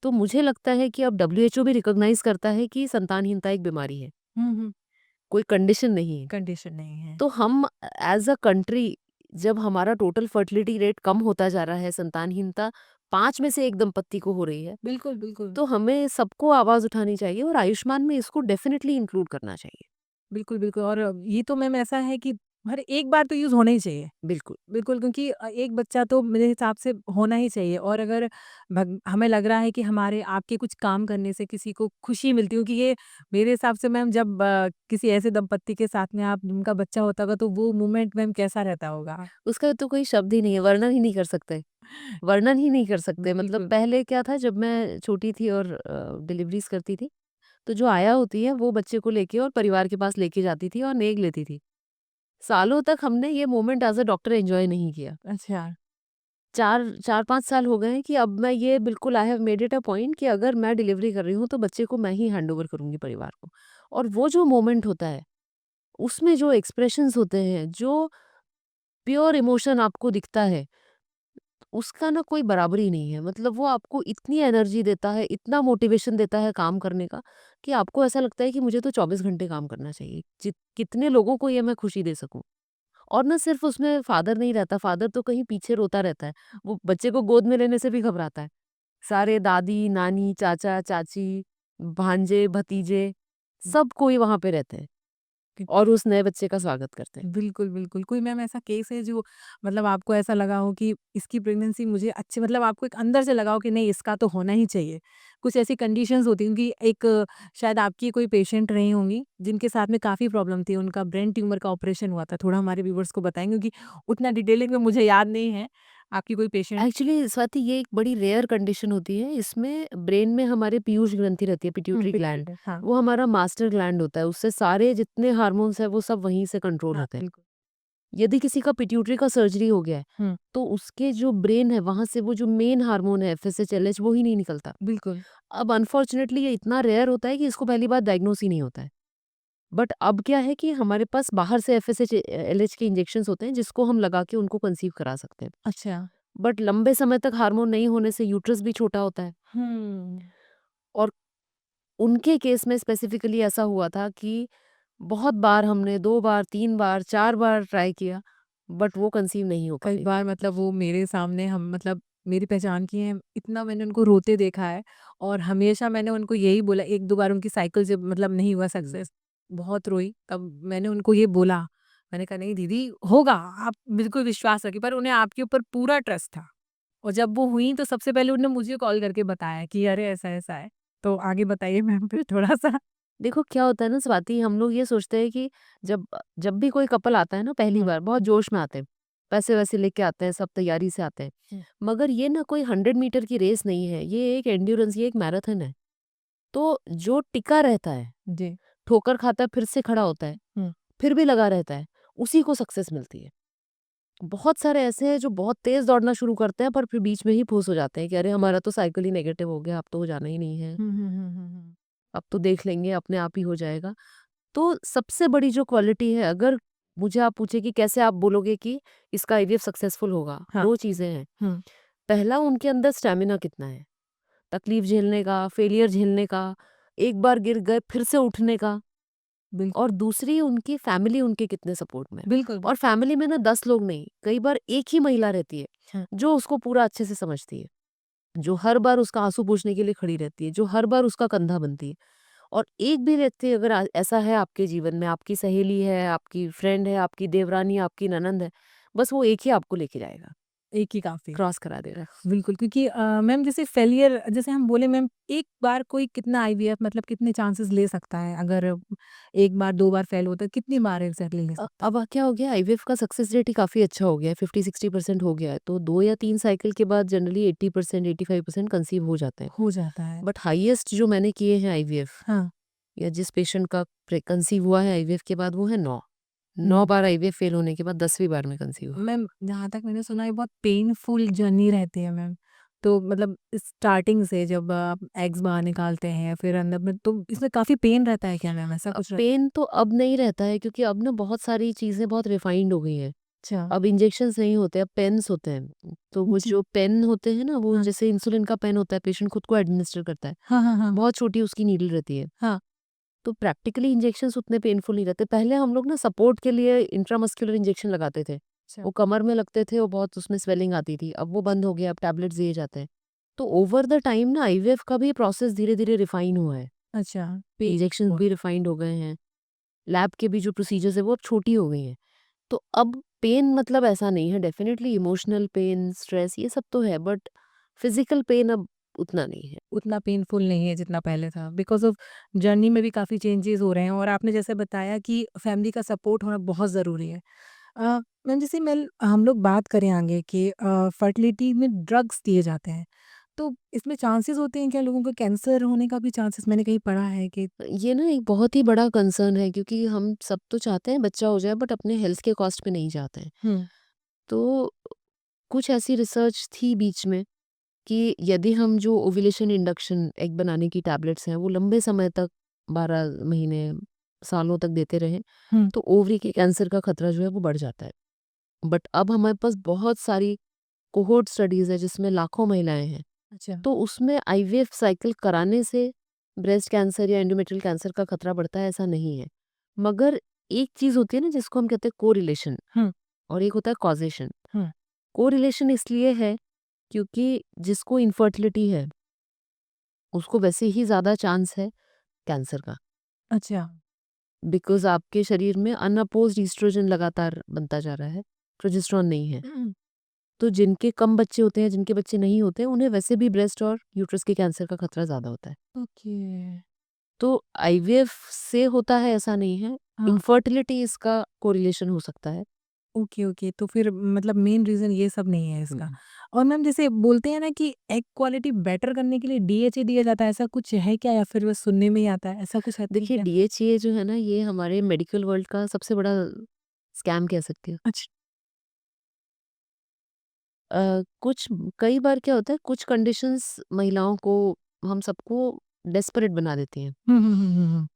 तो मुझे लगता है कि अब डब्ल्यूएचओ भी रिकॉग्नाइज करता है कि संतानहीनता एक बीमारी है, हम्म। कोई कंडीशन नहीं है। कंडीशन नहीं है। तो हम एज अ कंट्री, जब हमारा टोटल फर्टिलिटी रेट कम होता जा रहा है, संतानहीनता 5 में से 1 दंपत्ति को हो रही है, बिल्कुल बिल्कुल। तो हमें सबको आवाज उठानी चाहिए और आयुष्मान में इसको डेफिनेटली इंक्लूड करना चाहिए। बिल्कुल, बिल्कुल। और ये तो मैम ऐसा है कि हर एक बार तो यूज़ होना ही चाहिए। बिल्कुल। बिल्कुल, क्योंकि एक बच्चा तो मेरे हिसाब से होना ही चाहिए। और अगर भग हमें लग रहा है कि हमारे आपके कुछ काम करने से किसी को खुशी मिलती है, क्योंकि ये मेरे हिसाब से मैम जब किसी ऐसे दंपत्ति के साथ में आप उनका बच्चा होता होगा तो वो मोमेंट मैम कैसा रहता होगा? उसका तो कोई शब्द ही नहीं है, वर्णन ही नहीं कर सकते, वर्णन ही नहीं कर सकते। मतलब बिल्कुल। पहले क्या था, जब मैं छोटी थी और डिलीवरीज करती थी, तो जो आया होती है वो बच्चे को लेके और परिवार के पास लेके जाती थी और नेग लेती थी। सालों तक हमने ये moment as a doctor enjoy नहीं किया। अच्छा। 4-5 साल हो गए हैं कि अब मैं ये बिल्कुल I have made it a point कि अगर मैं डिलीवरी कर रही हूँ तो बच्चे को मैं ही हैंड ओवर करूँगी परिवार को। और वो जो मोमेंट होता है, उसमें जो एक्सप्रेशंस होते हैं, जो प्योर इमोशन आपको दिखता है, उसका ना कोई बराबरी नहीं है। मतलब वो आपको इतनी एनर्जी देता है, इतना मोटिवेशन देता है काम करने का, कि आपको ऐसा लगता है कि मुझे तो 24 घंटे काम करना चाहिए। कितने लोगों को ये मैं खुशी दे सकूँ। और ना सिर्फ उसमें फादर नहीं रहता, फादर तो कहीं पीछे रोता रहता है। वो बच्चे को गोद में लेने से भी घबराता है। सारे दादी, नानी, चाचा, चाची, भांजे, भतीजे, सब कोई वहाँ पे रहते हैं और उस नए बच्चे का स्वागत करते हैं। बिल्कुल, बिल्कुल। कोई मैम ऐसा केस है जो मतलब आपको ऐसा लगा हो कि इसकी प्रेगनेंसी मुझे अच्छी, मतलब आपको एक अंदर से लगा हो कि नहीं इसका तो होना ही चाहिए? कुछ ऐसी कंडीशंस होती हैं कि एक शायद आपकी कोई पेशेंट रही होंगी जिनके साथ में काफ़ी प्रॉब्लम थी, उनका ब्रेन ट्यूमर का ऑपरेशन हुआ था। थोड़ा हमारे व्यूअर्स को बताएँगे, क्योंकि उतना डिटेलिंग में मुझे याद नहीं है। आपकी कोई पेशेंट। एक्चुअली स्वाति, ये एक बड़ी रेयर कंडीशन होती है। इसमें ब्रेन में हमारे पीयूष ग्रंथि रहती है, हुँ, पिट्यूटरी ग्लैंड। पिट्यूटरी, हाँ, वो हमारा मास्टर ग्लैंड होता है, उससे सारे जितने हार्मोन्स हैं वो सब वहीं से कंट्रोल हाँ, होते हैं। बिल्कुल। यदि किसी का पिट्यूटरी का सर्जरी हो गया है, हुँ, तो उसके जो ब्रेन है वहां से वो जो मेन हार्मोन है एफएसएचएलएच, वो ही नहीं निकलता। बिल्कुल। अब अनफॉर्चुनेटली ये इतना रेयर होता है कि इसको पहली बार डायग्नोस ही नहीं होता है। बट अब क्या है कि हमारे पास बाहर से एफएसएचएलएच के इंजेक्शंस होते हैं, जिसको हम लगा के उनको कंसीव करा सकते हैं। अच्छा। बट लंबे समय तक हार्मोन नहीं होने से यूट्रस भी छोटा होता है। हुँ। और उनके केस में स्पेसिफिकली ऐसा हुआ था कि बहुत बार हमने 2 बार, 3 बार, 4 बार ट्राई किया, बट वो कंसीव नहीं हो पा कई रही थी। बार मतलब वो मेरे सामने हम मतलब मेरी पहचान की हैं, इतना मैंने उनको रोते देखा है। और हमेशा मैंने उनको यही बोला, 1-2 बार उनकी साइकिल जब मतलब नहीं हुआ हम्म। सक्सेस, बहुत रोई। तब मैंने उनको ये बोला, मैंने कहा नहीं दीदी होगा, आप बिल्कुल विश्वास रखिए। पर उन्हें आपके ऊपर पूरा ट्रस्ट था। और जब वो हुई तो सबसे पहले उन्होंने मुझे कॉल करके बताया कि अरे ऐसा-ऐसा है। तो आगे बताइए मैम फिर थोड़ा-सा? देखो क्या होता है ना स्वाति, हम लोग ये सोचते हैं कि जब जब भी कोई कपल आता है ना पहली हुँ, बार, बहुत जोश में आते हैं, पैसे वैसे लेके आते हैं, सब तैयारी से आते हैं। हुँ, मगर ये ना कोई 100 मीटर की रेस नहीं है, ये एक एंड्योरेंस, ये एक मैराथन है। तो जो टिका रहता है, जी। ठोकर खाता है फिर से खड़ा होता है, हुँ, फिर भी लगा रहता है, उसी को सक्सेस मिलती है। बहुत सारे ऐसे हैं जो बहुत तेज दौड़ना शुरू करते हैं पर फिर बीच में ही फूस हो जाते हैं कि अरे हमारा तो साइकिल ही नेगेटिव हो गया, अब तो हो जाना ही नहीं है, हुँ, हुँ, हुँ, हुँ, हुँ। अब तो देख लेंगे अपने आप ही हो जाएगा। तो सबसे बड़ी जो क्वालिटी है, अगर मुझे आप पूछे कि कैसे आप बोलोगे कि इसका आईवीएफ सक्सेसफुल होगा, हाँ। 2 चीज़ें हैं। हुँ। पहला, उनके अंदर स्टैमिना कितना है, तकलीफ झेलने का, फेलियर झेलने का, एक बार गिर गए फिर से उठने का। बिल्कुल, और दूसरी, उनकी फैमिली उनके कितने सपोर्ट में है। बिल्कुल, और फैमिली में ना 10 लोग नहीं, कई बार एक ही महिला रहती है हुँ। जो उसको पूरा अच्छे से समझती है, जो हर बार उसका आंसू पोंछने के लिए खड़ी रहती है, जो हर बार उसका कंधा बनती है। और एक भी व्यक्ति अगर ऐसा है आपके जीवन में, आपकी सहेली है, आपकी फ्रेंड है, आपकी देवरानी, आपकी ननंद है, बस वो एक ही आपको लेके जाएगा, एक ही काफ़ी। क्रॉस करा देगा। बिल्कुल, क्योंकि मैम जैसे फेलियर जैसे हम बोले मैम एक बार कोई कितना आईवीएफ मतलब कितने चांसेस ले सकता है? अगर 1 बार 2 बार फेल होता है, कितनी बार एग्ज़ैक्टली ले सकता है? अब क्या हो गया, आईवीएफ का सक्सेस रेट ही काफ़ी अच्छा हो गया है, 50-60% हो गया है। तो 2 या 3 साइकिल के बाद जनरली 80%, 85% कंसीव हो जाते हैं। हो जाता है। बट हाईएस्ट जो मैंने किए हैं आईवीएफ, हाँ। या जिस पेशेंट का कंसीव हुआ है आईवीएफ के बाद, वो है 9। 9 हुँ। बार आईवीएफ फेल होने के बाद 10वीं बार में कंसीव हुआ। मैम जहाँ तक मैंने सुना है बहुत पेनफुल जर्नी रहती है मैम। तो मतलब स्टार्टिंग से जब आप एग्स बाहर निकालते हैं फिर अंदर में तो इसमें काफ़ी पेन रहता है क्या मैम? ऐसा कुछ रहता पेन तो अब नहीं रहता है, क्योंकि अब ना बहुत सारी चीज़ें बहुत रिफाइंड हो गई हैं। अच्छा। अब इंजेक्शंस नहीं होते, अब पेन्स होते हैं। तो वो जी। जो पेन होते हैं ना, वो हाँ। जैसे इंसुलिन का पेन होता है, पेशेंट खुद को एडमिनिस्टर करता है। हाँ, हाँ, हाँ। बहुत छोटी उसकी नीडल रहती है। हाँ। तो प्रैक्टिकली इंजेक्शंस उतने पेनफुल नहीं रहते। पहले हम लोग ना सपोर्ट के लिए इंट्रामस्कुलर इंजेक्शन लगाते थे। अच्छा। वो कमर में लगते थे और बहुत उसमें स्वेलिंग आती थी। अब वो बंद हो गया, अब टैबलेट्स दिए जाते हैं। तो ओवर द टाइम ना आईवीएफ का भी प्रोसेस धीरे-धीरे रिफाइन हुआ है। अच्छा। पे इंजेक्शंस भी रिफाइंड हो गए हैं। लैब के भी जो प्रोसीजर्स है वो अब छोटी हो गई हैं। तो अब पेन मतलब ऐसा नहीं है, डेफिनिटली इमोशनल पेन, स्ट्रेस ये सब तो है, बट फिजिकल पेन अब उतना नहीं है। उतना पेनफुल नहीं है जितना पहले था बिकॉज़ ऑफ जर्नी में भी काफ़ी चेंजेस हो रहे हैं और आपने जैसे बताया कि फैमिली का सपोर्ट होना बहुत ज़रूरी है। मैम जैसे मैं हम लोग बात करें आगे कि फर्टिलिटी में ड्रग्स दिए जाते हैं, तो इसमें चांसेस होते हैं क्या लोगों को कैंसर होने का भी चांसेस मैंने कहीं पढ़ा है कि ये ना एक बहुत ही बड़ा कंसर्न है, क्योंकि हम सब तो चाहते हैं बच्चा हो जाए, बट अपने हेल्थ के कॉस्ट पे नहीं चाहते हैं। हुँ। तो कुछ ऐसी रिसर्च थी बीच में कि यदि हम जो ओव्यूलेशन इंडक्शन एग बनाने की टैबलेट्स हैं वो लंबे समय तक, 12 महीने, सालों तक देते रहें, हुँ। तो ओवरी के कैंसर का खतरा जो है वो बढ़ जाता है। बट अब हमारे पास बहुत सारी कोहोर्ट स्टडीज़ है जिसमें लाखों महिलाएं हैं। अच्छा। तो उसमें आईवीएफ साइकिल कराने से ब्रेस्ट कैंसर या एंडोमेट्रियल कैंसर का खतरा बढ़ता है, ऐसा नहीं है। मगर एक चीज़ होती है ना जिसको हम कहते हैं कोरिलेशन, हुँ। और एक होता है कॉजेशन। हुँ। कोरिलेशन इसलिए है क्योंकि जिसको इनफर्टिलिटी है उसको वैसे ही ज़्यादा चांस है कैंसर का, अच्छा। बिकॉज़ आपके शरीर में अनअपोज्ड ईस्ट्रोजन लगातार बनता जा रहा है, प्रोजेस्टेरॉन नहीं है। हुँ। तो जिनके कम बच्चे होते हैं, जिनके बच्चे नहीं होते, उन्हें वैसे भी ब्रेस्ट और यूट्रस के कैंसर का खतरा ज़्यादा होता है। ओके। तो आईवीएफ से होता है ऐसा नहीं है, हाँ। इनफर्टिलिटी इसका कोरिलेशन हो सकता है। Okay, okay. तो फिर मतलब मेन रीज़न ये सब नहीं है इसका। हुँ। और मैम जैसे बोलते हैं ना कि एग क्वालिटी बेटर करने के लिए डीएचए दिया जाता है, ऐसा कुछ है क्या या फिर बस सुनने में ही आता है? ऐसा कुछ है तो देखिए, क्या? डीएचए जो है ना, ये हमारे मेडिकल वर्ल्ड का सबसे बड़ा स्कैम कह सकते हो। अच्छा। कुछ कई बार क्या होता है, कुछ कंडीशंस महिलाओं को, हम सबको डेस्परेट बना देती हैं। हुँ, हुँ, हुँ, हुँ, हुँ।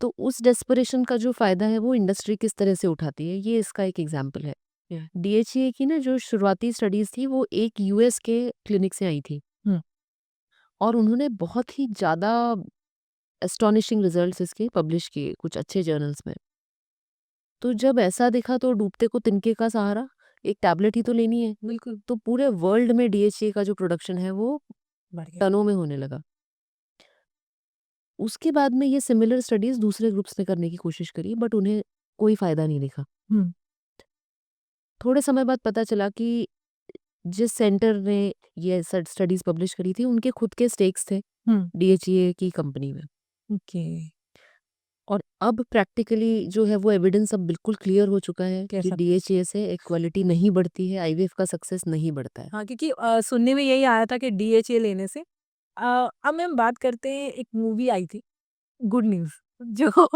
तो उस डेस्परेशन का जो फ़ायदा है वो इंडस्ट्री किस तरह से उठाती है, ये इसका एक एग्ज़ाम्पल है। या डीएचए की ना जो शुरुआती स्टडीज़ थी वो एक यूएस के क्लिनिक से आई थी, हुँ। और उन्होंने बहुत ही ज़्यादा एस्टोनिशिंग रिजल्ट्स इसके पब्लिश किए कुछ अच्छे जर्नल्स में। तो जब ऐसा दिखा तो डूबते को तिनके का सहारा, एक टैबलेट ही तो लेनी है। बिल्कुल, तो पूरे वर्ल्ड में डीएचए का जो प्रोडक्शन है वो बढ़ गया। टनों में होने लगा। उसके बाद में ये सिमिलर स्टडीज़ दूसरे ग्रुप्स ने करने की कोशिश करी, बट उन्हें कोई फ़ायदा नहीं दिखा। हुँ। थोड़े समय बाद पता चला कि जिस सेंटर ने ये स्टडीज़ पब्लिश करी थी, उनके खुद के स्टेक्स थे हुँ। डीएचए की कंपनी में। ओके। और अब प्रैक्टिकली जो है वो एविडेंस अब बिल्कुल क्लियर हो चुका है कि कैसा? डीएचए से इक्वालिटी नहीं बढ़ती है, आईवीएफ का सक्सेस नहीं बढ़ता है। हाँ, क्योंकि सुनने में यही आया था कि डीएचए लेने से अब मैम बात करते हैं एक मूवी आई थी गुड न्यूज़ जो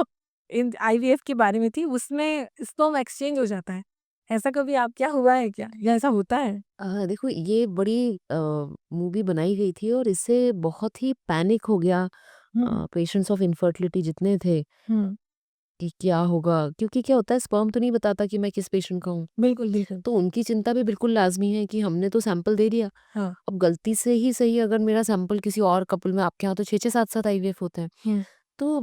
इन आईवीएफ के बारे में थी उसमें स्पर्म एक्सचेंज हो जाता है। ऐसा कभी आप क्या हुआ है क्या? या ऐसा होता है? देखो, ये बड़ी मूवी बनाई गई थी और इससे बहुत ही पैनिक हो गया हुँ। पेशेंट्स ऑफ इनफर्टिलिटी जितने थे। हुँ। कि क्या होगा, क्योंकि क्या होता है स्पर्म तो नहीं बताता कि मैं किस पेशेंट का हूँ। बिल्कुल, बिल्कुल। तो उनकी चिंता भी बिल्कुल लाज़मी है कि हमने तो सैंपल दे दिया, हाँ। अब गलती से ही सही अगर मेरा सैंपल किसी और कपल में, आपके यहाँ तो 6-6 7-7 आईवीएफ होते हैं। हुँ। तो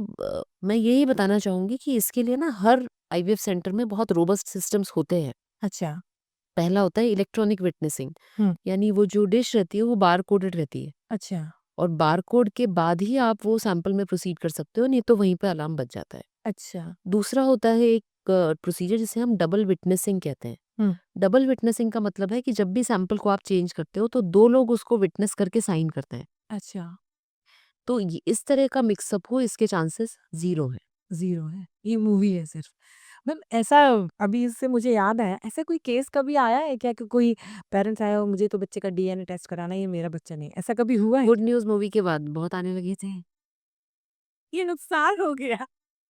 मैं यही बताना चाहूँगी कि इसके लिए ना हर आईवीएफ सेंटर में बहुत रोबस्ट सिस्टम्स होते हैं। अच्छा। पहला होता है इलेक्ट्रॉनिक विटनेसिंग, हुँ। यानी वो जो डिश रहती है वो बार कोडेड रहती है, अच्छा, और बार कोड के बाद ही आप वो सैंपल में प्रोसीड कर सकते हो, नहीं तो वहीं पे अलार्म बज जाता है। अच्छा। दूसरा होता है एक प्रोसीजर जिसे हम डबल विटनेसिंग कहते हैं। हुँ। डबल विटनेसिंग का मतलब है कि जब भी सैंपल को आप चेंज करते हो तो 2 लोग उसको विटनेस करके साइन करते हैं। अच्छा, तो ये इस तरह का मिक्सअप हो, इसके चांसेस ज़ीरो हैं। ज़ीरो है। ये मूवी है सिर्फ़। मैम ऐसा अभी इससे मुझे याद आया, ऐसा कोई केस कभी आया है क्या कि कोई पेरेंट्स आया हो, मुझे तो बच्चे का डीएनए टेस्ट कराना है, ये मेरा बच्चा नहीं है, ऐसा कभी हुआ है गुड क्या? न्यूज़ मूवी के बाद बहुत आने लगे थे। ये नुकसान हो गया।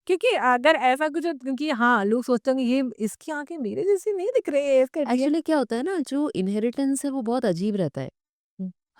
क्योंकि अगर ऐसा कुछ हो क्योंकि हाँ, लोग सोचते होंगे ये इसकी आँखें मेरे जैसी नहीं दिख रही है, इसका डीएनए एक्चुअली क्या होता है ना, जो इनहेरिटेंस है वो बहुत अजीब रहता है।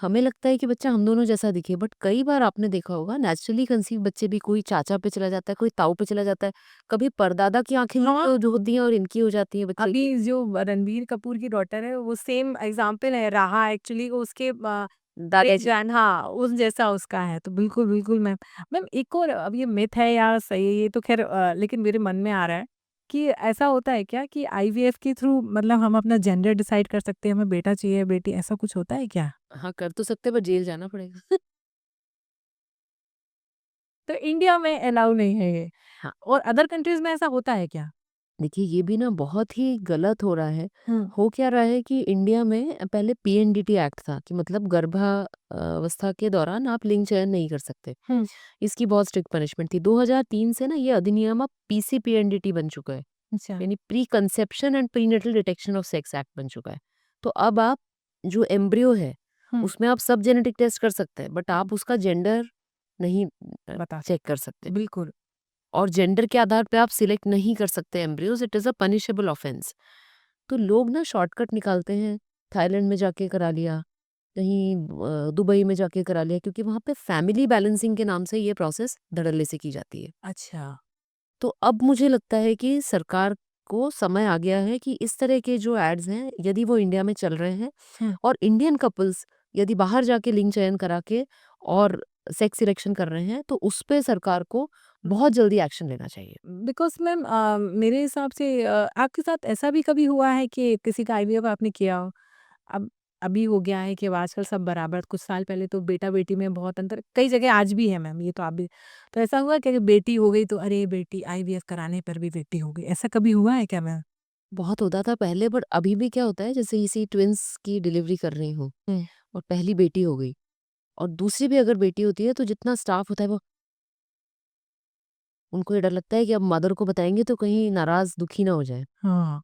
हमें लगता है कि बच्चा हम दोनों जैसा दिखे, बट कई बार आपने देखा होगा नेचुरली कंसीव बच्चे भी कोई चाचा पे चला जाता है, कोई ताऊ पे चला जाता है, कभी परदादा की आंखें हाँ। जो होती हैं और इनकी हो जाती है बच्चे अभी की। जो रणबीर कपूर की डॉटर है, वो सेम एग्ज़ाम्पल है रहा एक्चुअली उसके दादा जी। ग्रेट-ग्रैंड हाँ, उस जैसा उसका है। तो बिल्कुल, बिल्कुल मैम। मैम एक और अब ये मिथ है या सही है ये तो ख़ैर लेकिन मेरे मन में आ रहा है कि ऐसा होता है क्या कि आईवीएफ के थ्रू मतलब हम अपना जेंडर डिसाइड कर सकते हैं, हमें बेटा चाहिए, बेटी ऐसा कुछ होता है क्या? हाँ, कर तो सकते हैं, पर जेल जाना पड़ेगा। तो इंडिया में अलाउ नहीं है ये हाँ, और अदर कंट्रीज़ में ऐसा होता है क्या? देखिए ये भी ना बहुत ही गलत हो रहा है। हुँ। हो क्या रहा है कि इंडिया में पहले पीएनडीटी एक्ट था कि मतलब गर्भावस्था के दौरान आप लिंग चयन नहीं कर सकते। हुँ। इसकी बहुत स्ट्रिक्ट पनिशमेंट थी। 2003 से ना ये अधिनियम अब पीसीपीएनडीटी बन चुका है। अच्छा। यानी pre conception and prenatal detection of sex act बन चुका है। तो अब आप जो एम्ब्रियो है, हुँ। उसमें आप सब जेनेटिक टेस्ट कर सकते हैं, बट आप उसका जेंडर नहीं बता चेक कर सकते। सकते बिल्कुल। और जेंडर के आधार पे आप सिलेक्ट नहीं कर सकते embryos, it is a punishable offence. तो लोग ना शॉर्टकट निकालते हैं, थाईलैंड में जाके करा लिया, कहीं दुबई में जाके करा लिया, क्योंकि वहाँ पे फैमिली बैलेंसिंग के नाम से ये प्रोसेस धड़ल्ले से की जाती है। अच्छा। तो अब मुझे लगता है कि सरकार को समय आ गया है कि इस तरह के जो एड्स हैं, यदि वो इंडिया में चल रहे हैं हुँ। और इंडियन कपल्स यदि बाहर जाके लिंग चयन करा के और सेक्स सिलेक्शन कर रहे हैं, तो उस पे सरकार को बहुत जल्दी एक्शन लेना चाहिए। बिकॉज़ मैम मेरे हिसाब से आपके साथ ऐसा भी कभी हुआ है कि किसी का आईवीएफ आपने किया हो? अब अभी हो गया है कि अब आजकल सब बराबर कुछ साल पहले तो बेटा-बेटी में बहुत अंतर कई जगह आज भी है मैम, ये तो आप भी तो ऐसा हुआ क्या कि बेटी हो गई तो अरे बेटी आईवीएफ कराने पर भी बेटी हो गई, ऐसा कभी हुआ है क्या मैम? बहुत होता था पहले, बट अभी भी क्या होता है, जैसे किसी ट्विन्स की डिलीवरी कर रही हूँ हुँ। और पहली बेटी हो गई और दूसरी भी अगर बेटी होती है, तो जितना स्टाफ होता है वो, उनको ये डर लगता है कि अब मदर को बताएंगे तो कहीं नाराज दुखी ना हो जाए। हाँ,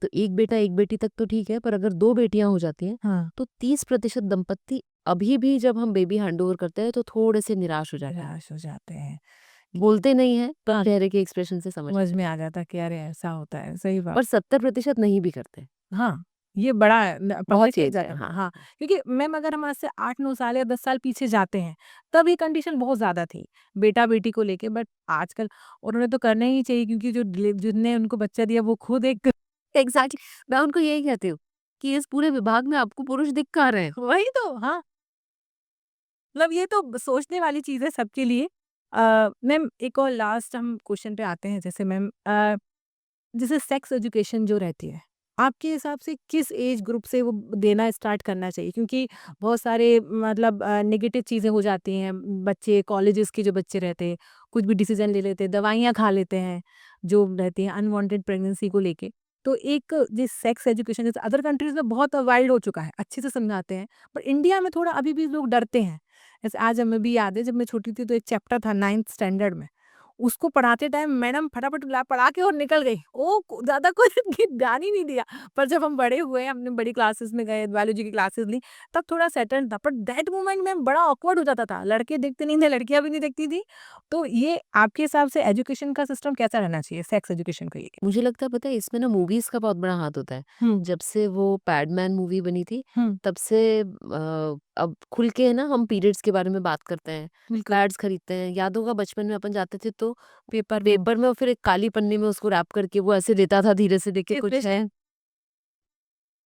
तो एक बेटा एक बेटी तक तो ठीक है, पर अगर 2 बेटियाँ हो जाती हैं, हाँ। तो 30% दंपत्ति अभी भी जब हम बेबी हैंडओवर करते हैं तो थोड़े से निराश हो जाते हैं। निराश हो जाते हैं। बोलते नहीं हैं, पर हाँ, चेहरे के एक्सप्रेशन से समझ समझ लेते में हैं। आ जाता कि अरे ऐसा होता है, सही बात। पर 70% नहीं भी करते। हाँ, ये बड़ा न बहुत पब्लिक के चेंज ज है, हाँ। हाँ, क्योंकि मैम अगर हम आज से 8-9 साल या 10 साल पीछे जाते हैं, तब ये कंडीशन बहुत ज़्यादा थी, बेटा-बेटी को लेके बट आजकल और उन्हें तो करना ही चाहिए क्योंकि जो जिसने उनको बच्चा दिया वो खुद एक एग्ज़ैक्टली, मैं उनको यही कहती हूँ कि इस पूरे विभाग में आपको पुरुष दिख कहाँ रहे हैं? वही तो, हाँ, मतलब ये तो सोचने वाली चीज़ है सबके लिए। मैम एक और लास्ट हम क्वेश्चन पे आते हैं जैसे मैम जैसे सेक्स एजुकेशन जो रहती है, आपके हिसाब से किस एज ग्रुप से वो देना स्टार्ट करना चाहिए? क्योंकि बहुत सारे मतलब नेगेटिव चीज़ें हो जाती हैं, बच्चे कॉलेजेस के जो बच्चे रहते हैं, कुछ भी डिसीज़न ले लेते हैं, दवाइयाँ खा लेते हैं, जो रहती हैं अनवांटेड प्रेगनेंसी को लेके। तो एक जिस सेक्स एजुकेशन जैसे अदर कंट्रीज़ में बहुत वाइल्ड हो चुका है, अच्छे से समझाते हैं, पर इंडिया में थोड़ा अभी भी लोग डरते हैं। जैसे आज हमें भी याद है जब मैं छोटी थी तो एक चैप्टर था 9th स्टैंडर्ड में, उसको पढ़ाते टाइम मैडम फटाफट पढ़ा के और निकल गई। वो ज़्यादा कोई ध्यान ही नहीं दिया। पर जब हम बड़े हुए, हमने बड़ी क्लासेस में गए, बायोलॉजी की क्लासेस ली, तब थोड़ा सेटल था। पर दैट मोमेंट में बड़ा ऑकवर्ड हो जाता था। लड़के दिखते नहीं थे, लड़कियाँ भी नहीं दिखती थी। तो ये आपके हिसाब से एजुकेशन का सिस्टम कैसा रहना चाहिए, सेक्स एजुकेशन को लेके? मुझे लगता है पता है इसमें ना मूवीज़ का बहुत बड़ा हाथ होता है। हुँ, जब से वो पैडमैन मूवी बनी थी, हुँ, तब से अब खुल के ना हम पीरियड्स के बारे में बात करते हैं, बिल्कुल। पैड्स खरीदते हैं। याद होगा बचपन में अपन जाते थे तो दो पेपर में पेपर में और फिर एक काली पन्नी में उसको रैप करके वो ऐसे देता था धीरे से, देखे कुछ फ्रेश है।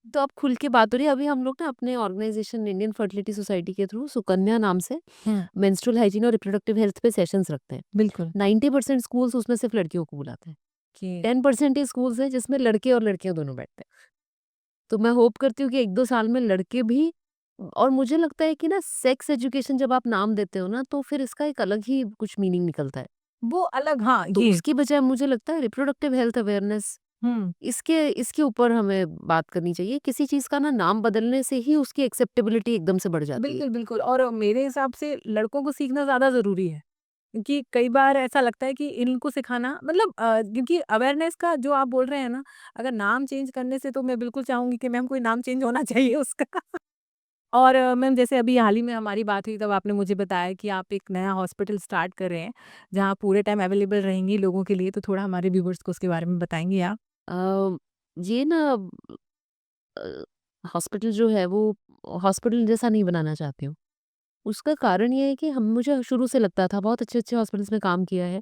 तो अब खुल के बात हो रही है। अभी हम लोग ना अपने ऑर्गेनाइजेशन इंडियन फर्टिलिटी सोसाइटी के थ्रू सुकन्या नाम से मेंस्ट्रुअल हाइजीन और रिप्रोडक्टिव हेल्थ पे सेशंस रखते हैं। बिल्कुल 90% स्कूल्स उसमें सिर्फ लड़कियों को बुलाते हैं। कि 10% ही स्कूल्स हैं जिसमें लड़के और लड़कियां दोनों बैठते हैं। तो मैं होप करती हूँ कि 1-2 साल में लड़के भी, और मुझे लगता है कि ना सेक्स एजुकेशन जब आप नाम देते हो ना तो फिर इसका एक अलग ही कुछ मीनिंग निकलता है। वो अलग, हाँ, तो ये उसकी बजाय मुझे लगता है रिप्रोडक्टिव हेल्थ अवेयरनेस, हुँ। इसके इसके ऊपर हमें बात करनी चाहिए। किसी चीज़ का ना नाम बदलने से ही उसकी एक्सेप्टेबिलिटी एकदम से बढ़ जाती है। बिल्कुल, बिल्कुल और मेरे हिसाब से लड़कों को सीखना ज़्यादा ज़रूरी है। क्योंकि कई बार ऐसा लगता है कि इनको सिखाना मतलब क्योंकि अवेयरनेस का जो आप बोल रहे हैं ना, अगर नाम चेंज करने से तो मैं बिल्कुल चाहूँगी कि मैम कोई नाम चेंज होना चाहिए उसका। और मैम जैसे अभी हाल ही में हमारी बात हुई तब आपने मुझे बताया कि आप एक नया हॉस्पिटल स्टार्ट कर रहे हैं, जहाँ पूरे टाइम अवेलेबल रहेंगी लोगों के लिए, तो थोड़ा हमारे व्यूअर्स को उसके बारे में बताएँगी आप? अ, ये ना अ, हॉस्पिटल जो है वो हॉस्पिटल जैसा नहीं बनाना चाहती हूँ। उसका कारण ये है कि हम मुझे शुरू से लगता था, बहुत अच्छे-अच्छे हॉस्पिटल्स में काम किया है,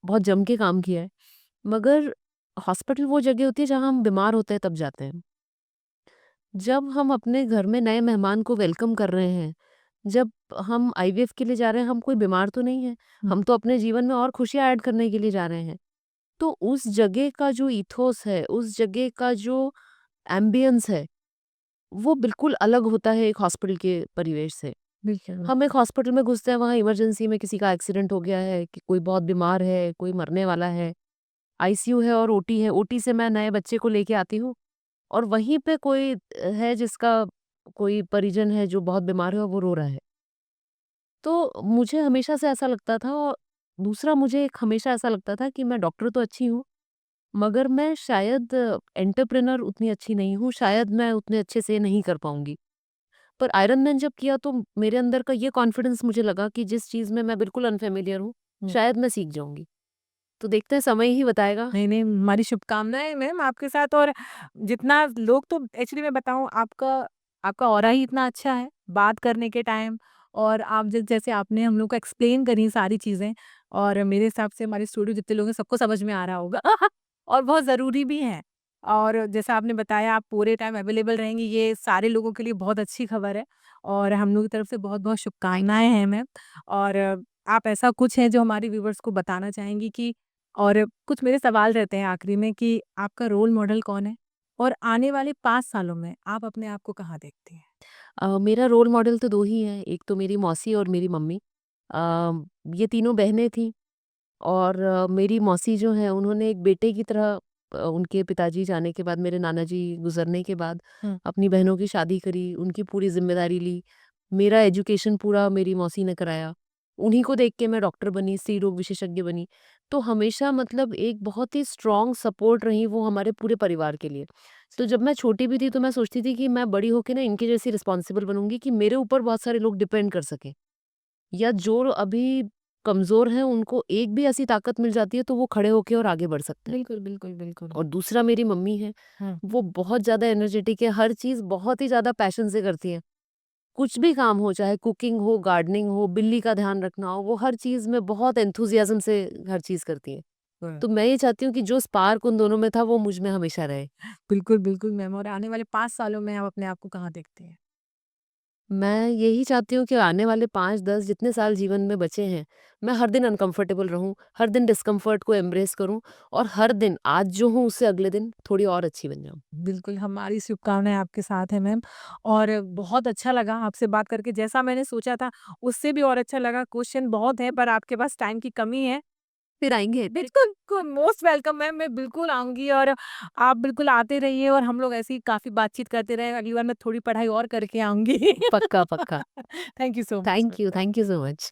बहुत जम के काम किया है। मगर हॉस्पिटल वो जगह होती है जहाँ हम बीमार होते हैं तब जाते हैं। जब हम अपने घर में नए मेहमान को वेलकम कर रहे हैं, जब हम आईवीएफ के लिए जा रहे हैं, हम कोई बीमार तो नहीं हैं। हुँ, हम तो अपने जीवन में और खुशियाँ ऐड करने के लिए जा रहे हैं। तो उस जगह का जो ईथोस है, उस जगह का जो एम्बियंस है, वो बिल्कुल अलग होता है एक हॉस्पिटल के परिवेश से। बिल्कुल। हम एक हॉस्पिटल में घुसते हैं, वहाँ इमरजेंसी में किसी का एक्सीडेंट हो गया है, कि कोई बहुत बीमार है, कोई मरने वाला है, आईसीयू है और ओटी है। ओटी से मैं नए बच्चे को लेके आती हूँ और वहीं पे कोई है जिसका कोई परिजन है जो बहुत बीमार है और वो रो रहा है। तो मुझे हमेशा से ऐसा लगता था, और दूसरा मुझे एक हमेशा ऐसा लगता था कि मैं डॉक्टर तो अच्छी हूँ, मगर मैं शायद एंटरप्रेन्योर उतनी अच्छी नहीं हूँ, शायद मैं उतने अच्छे से नहीं कर पाऊँगी। पर आयरन मैन जब किया तो मेरे अंदर का ये कॉन्फिडेंस मुझे लगा कि जिस चीज़ में मैं बिल्कुल अनफ़ेमिलियर हूँ, हुँ। शायद मैं सीख जाऊँगी। तो देखते हैं, समय ही बताएगा। नहीं, नहीं, हमारी शुभकामनाएँ मैम आपके साथ और जितना लोग तो एक्चुअली मैं बताऊँ आपका आपका ऑरा ही इतना अच्छा है, बात करने के टाइम और आप जैसे आपने हम लोग को एक्सप्लेन करी सारी चीज़ें और मेरे हिसाब से हमारे स्टूडियो जितने लोग हैं सबको समझ में आ रहा होगा और बहुत ज़रूरी भी है। और जैसा आपने बताया आप पूरे टाइम अवेलेबल रहेंगी, ये सारे लोगों के लिए बहुत अच्छी खबर है और हम लोग की तरफ से बहुत-बहुत शुभकामनाएँ हैं मैम। और आप ऐसा कुछ है जो हमारे व्यूअर्स को बताना चाहेंगी कि और कुछ मेरे सवाल रहते हैं आखिरी में कि आपका रोल मॉडल कौन है? और आने वाले 5 सालों में आप अपने आप को कहाँ देखती हैं? मेरा रोल मॉडल तो 2 ही हैं, एक तो मेरी मौसी और मेरी मम्मी। अ, ये तीनों बहनें थीं और मेरी मौसी जो हैं उन्होंने एक बेटे की तरह उनके पिताजी जाने के बाद, मेरे नाना जी गुज़रने के बाद हुँ, अपनी बहनों की शादी करी, उनकी पूरी ज़िम्मेदारी ली। मेरा एजुकेशन पूरा मेरी मौसी ने कराया। उन्हीं को देख के मैं डॉक्टर बनी, स्त्री रोग विशेषज्ञ बनी। तो हमेशा मतलब एक बहुत ही स्ट्रॉन्ग सपोर्ट रही वो हमारे पूरे परिवार के लिए। तो जब मैं छोटी भी थी तो मैं सोचती थी कि मैं बड़ी होके ना इनके जैसी रिस्पॉन्सिबल बनूँगी कि मेरे ऊपर बहुत सारे लोग डिपेंड कर सकें। या जो अभी कमज़ोर हैं उनको एक भी ऐसी ताकत मिल जाती है तो वो खड़े होके और आगे बढ़ सकते हैं। बिल्कुल, बिल्कुल, बिल्कुल। और दूसरा मेरी मम्मी है, हुँ, वो बहुत ज़्यादा एनर्जेटिक है, हर चीज़ बहुत ही ज़्यादा पैशन से करती हैं। कुछ भी काम हो, चाहे कुकिंग हो, गार्डनिंग हो, बिल्ली का ध्यान रखना हो, वो हर चीज़ में बहुत एंथुसियाज़्म से हर चीज़ करती हैं। हाँ। तो मैं ये चाहती हूँ कि जो स्पार्क उन दोनों में था वो मुझ में हमेशा रहे। बिल्कुल, बिल्कुल मैम और आने वाले 5 सालों में आप अपने आप को कहाँ देखती हैं? मैं यही चाहती हूँ कि आने वाले 5-10 जितने साल जीवन में बचे हैं, मैं हर दिन अनकंफर्टेबल रहूँ, हर दिन डिस्कम्फर्ट को एम्ब्रेस करूँ और हर दिन आज जो हूँ उससे अगले दिन थोड़ी और अच्छी बन जाऊँ। बिल्कुल, हमारी शुभकामनाएँ आपके साथ हैं मैम और बहुत अच्छा लगा आपसे बात करके, जैसा मैंने सोचा था उससे भी और अच्छा लगा। क्वेश्चन बहुत हैं पर आपके पास टाइम की कमी है। फिर आएँगे। बिल्कुल, मोस्ट वेलकम मैम, मैं बिल्कुल आऊँगी और आप बिल्कुल आते रहिए और हम लोग ऐसे ही काफ़ी बातचीत करते रहें। अगली बार मैं थोड़ी पढ़ाई और करके आऊँगी। पक्का, पक्का। Thank you so much. Thank you so much.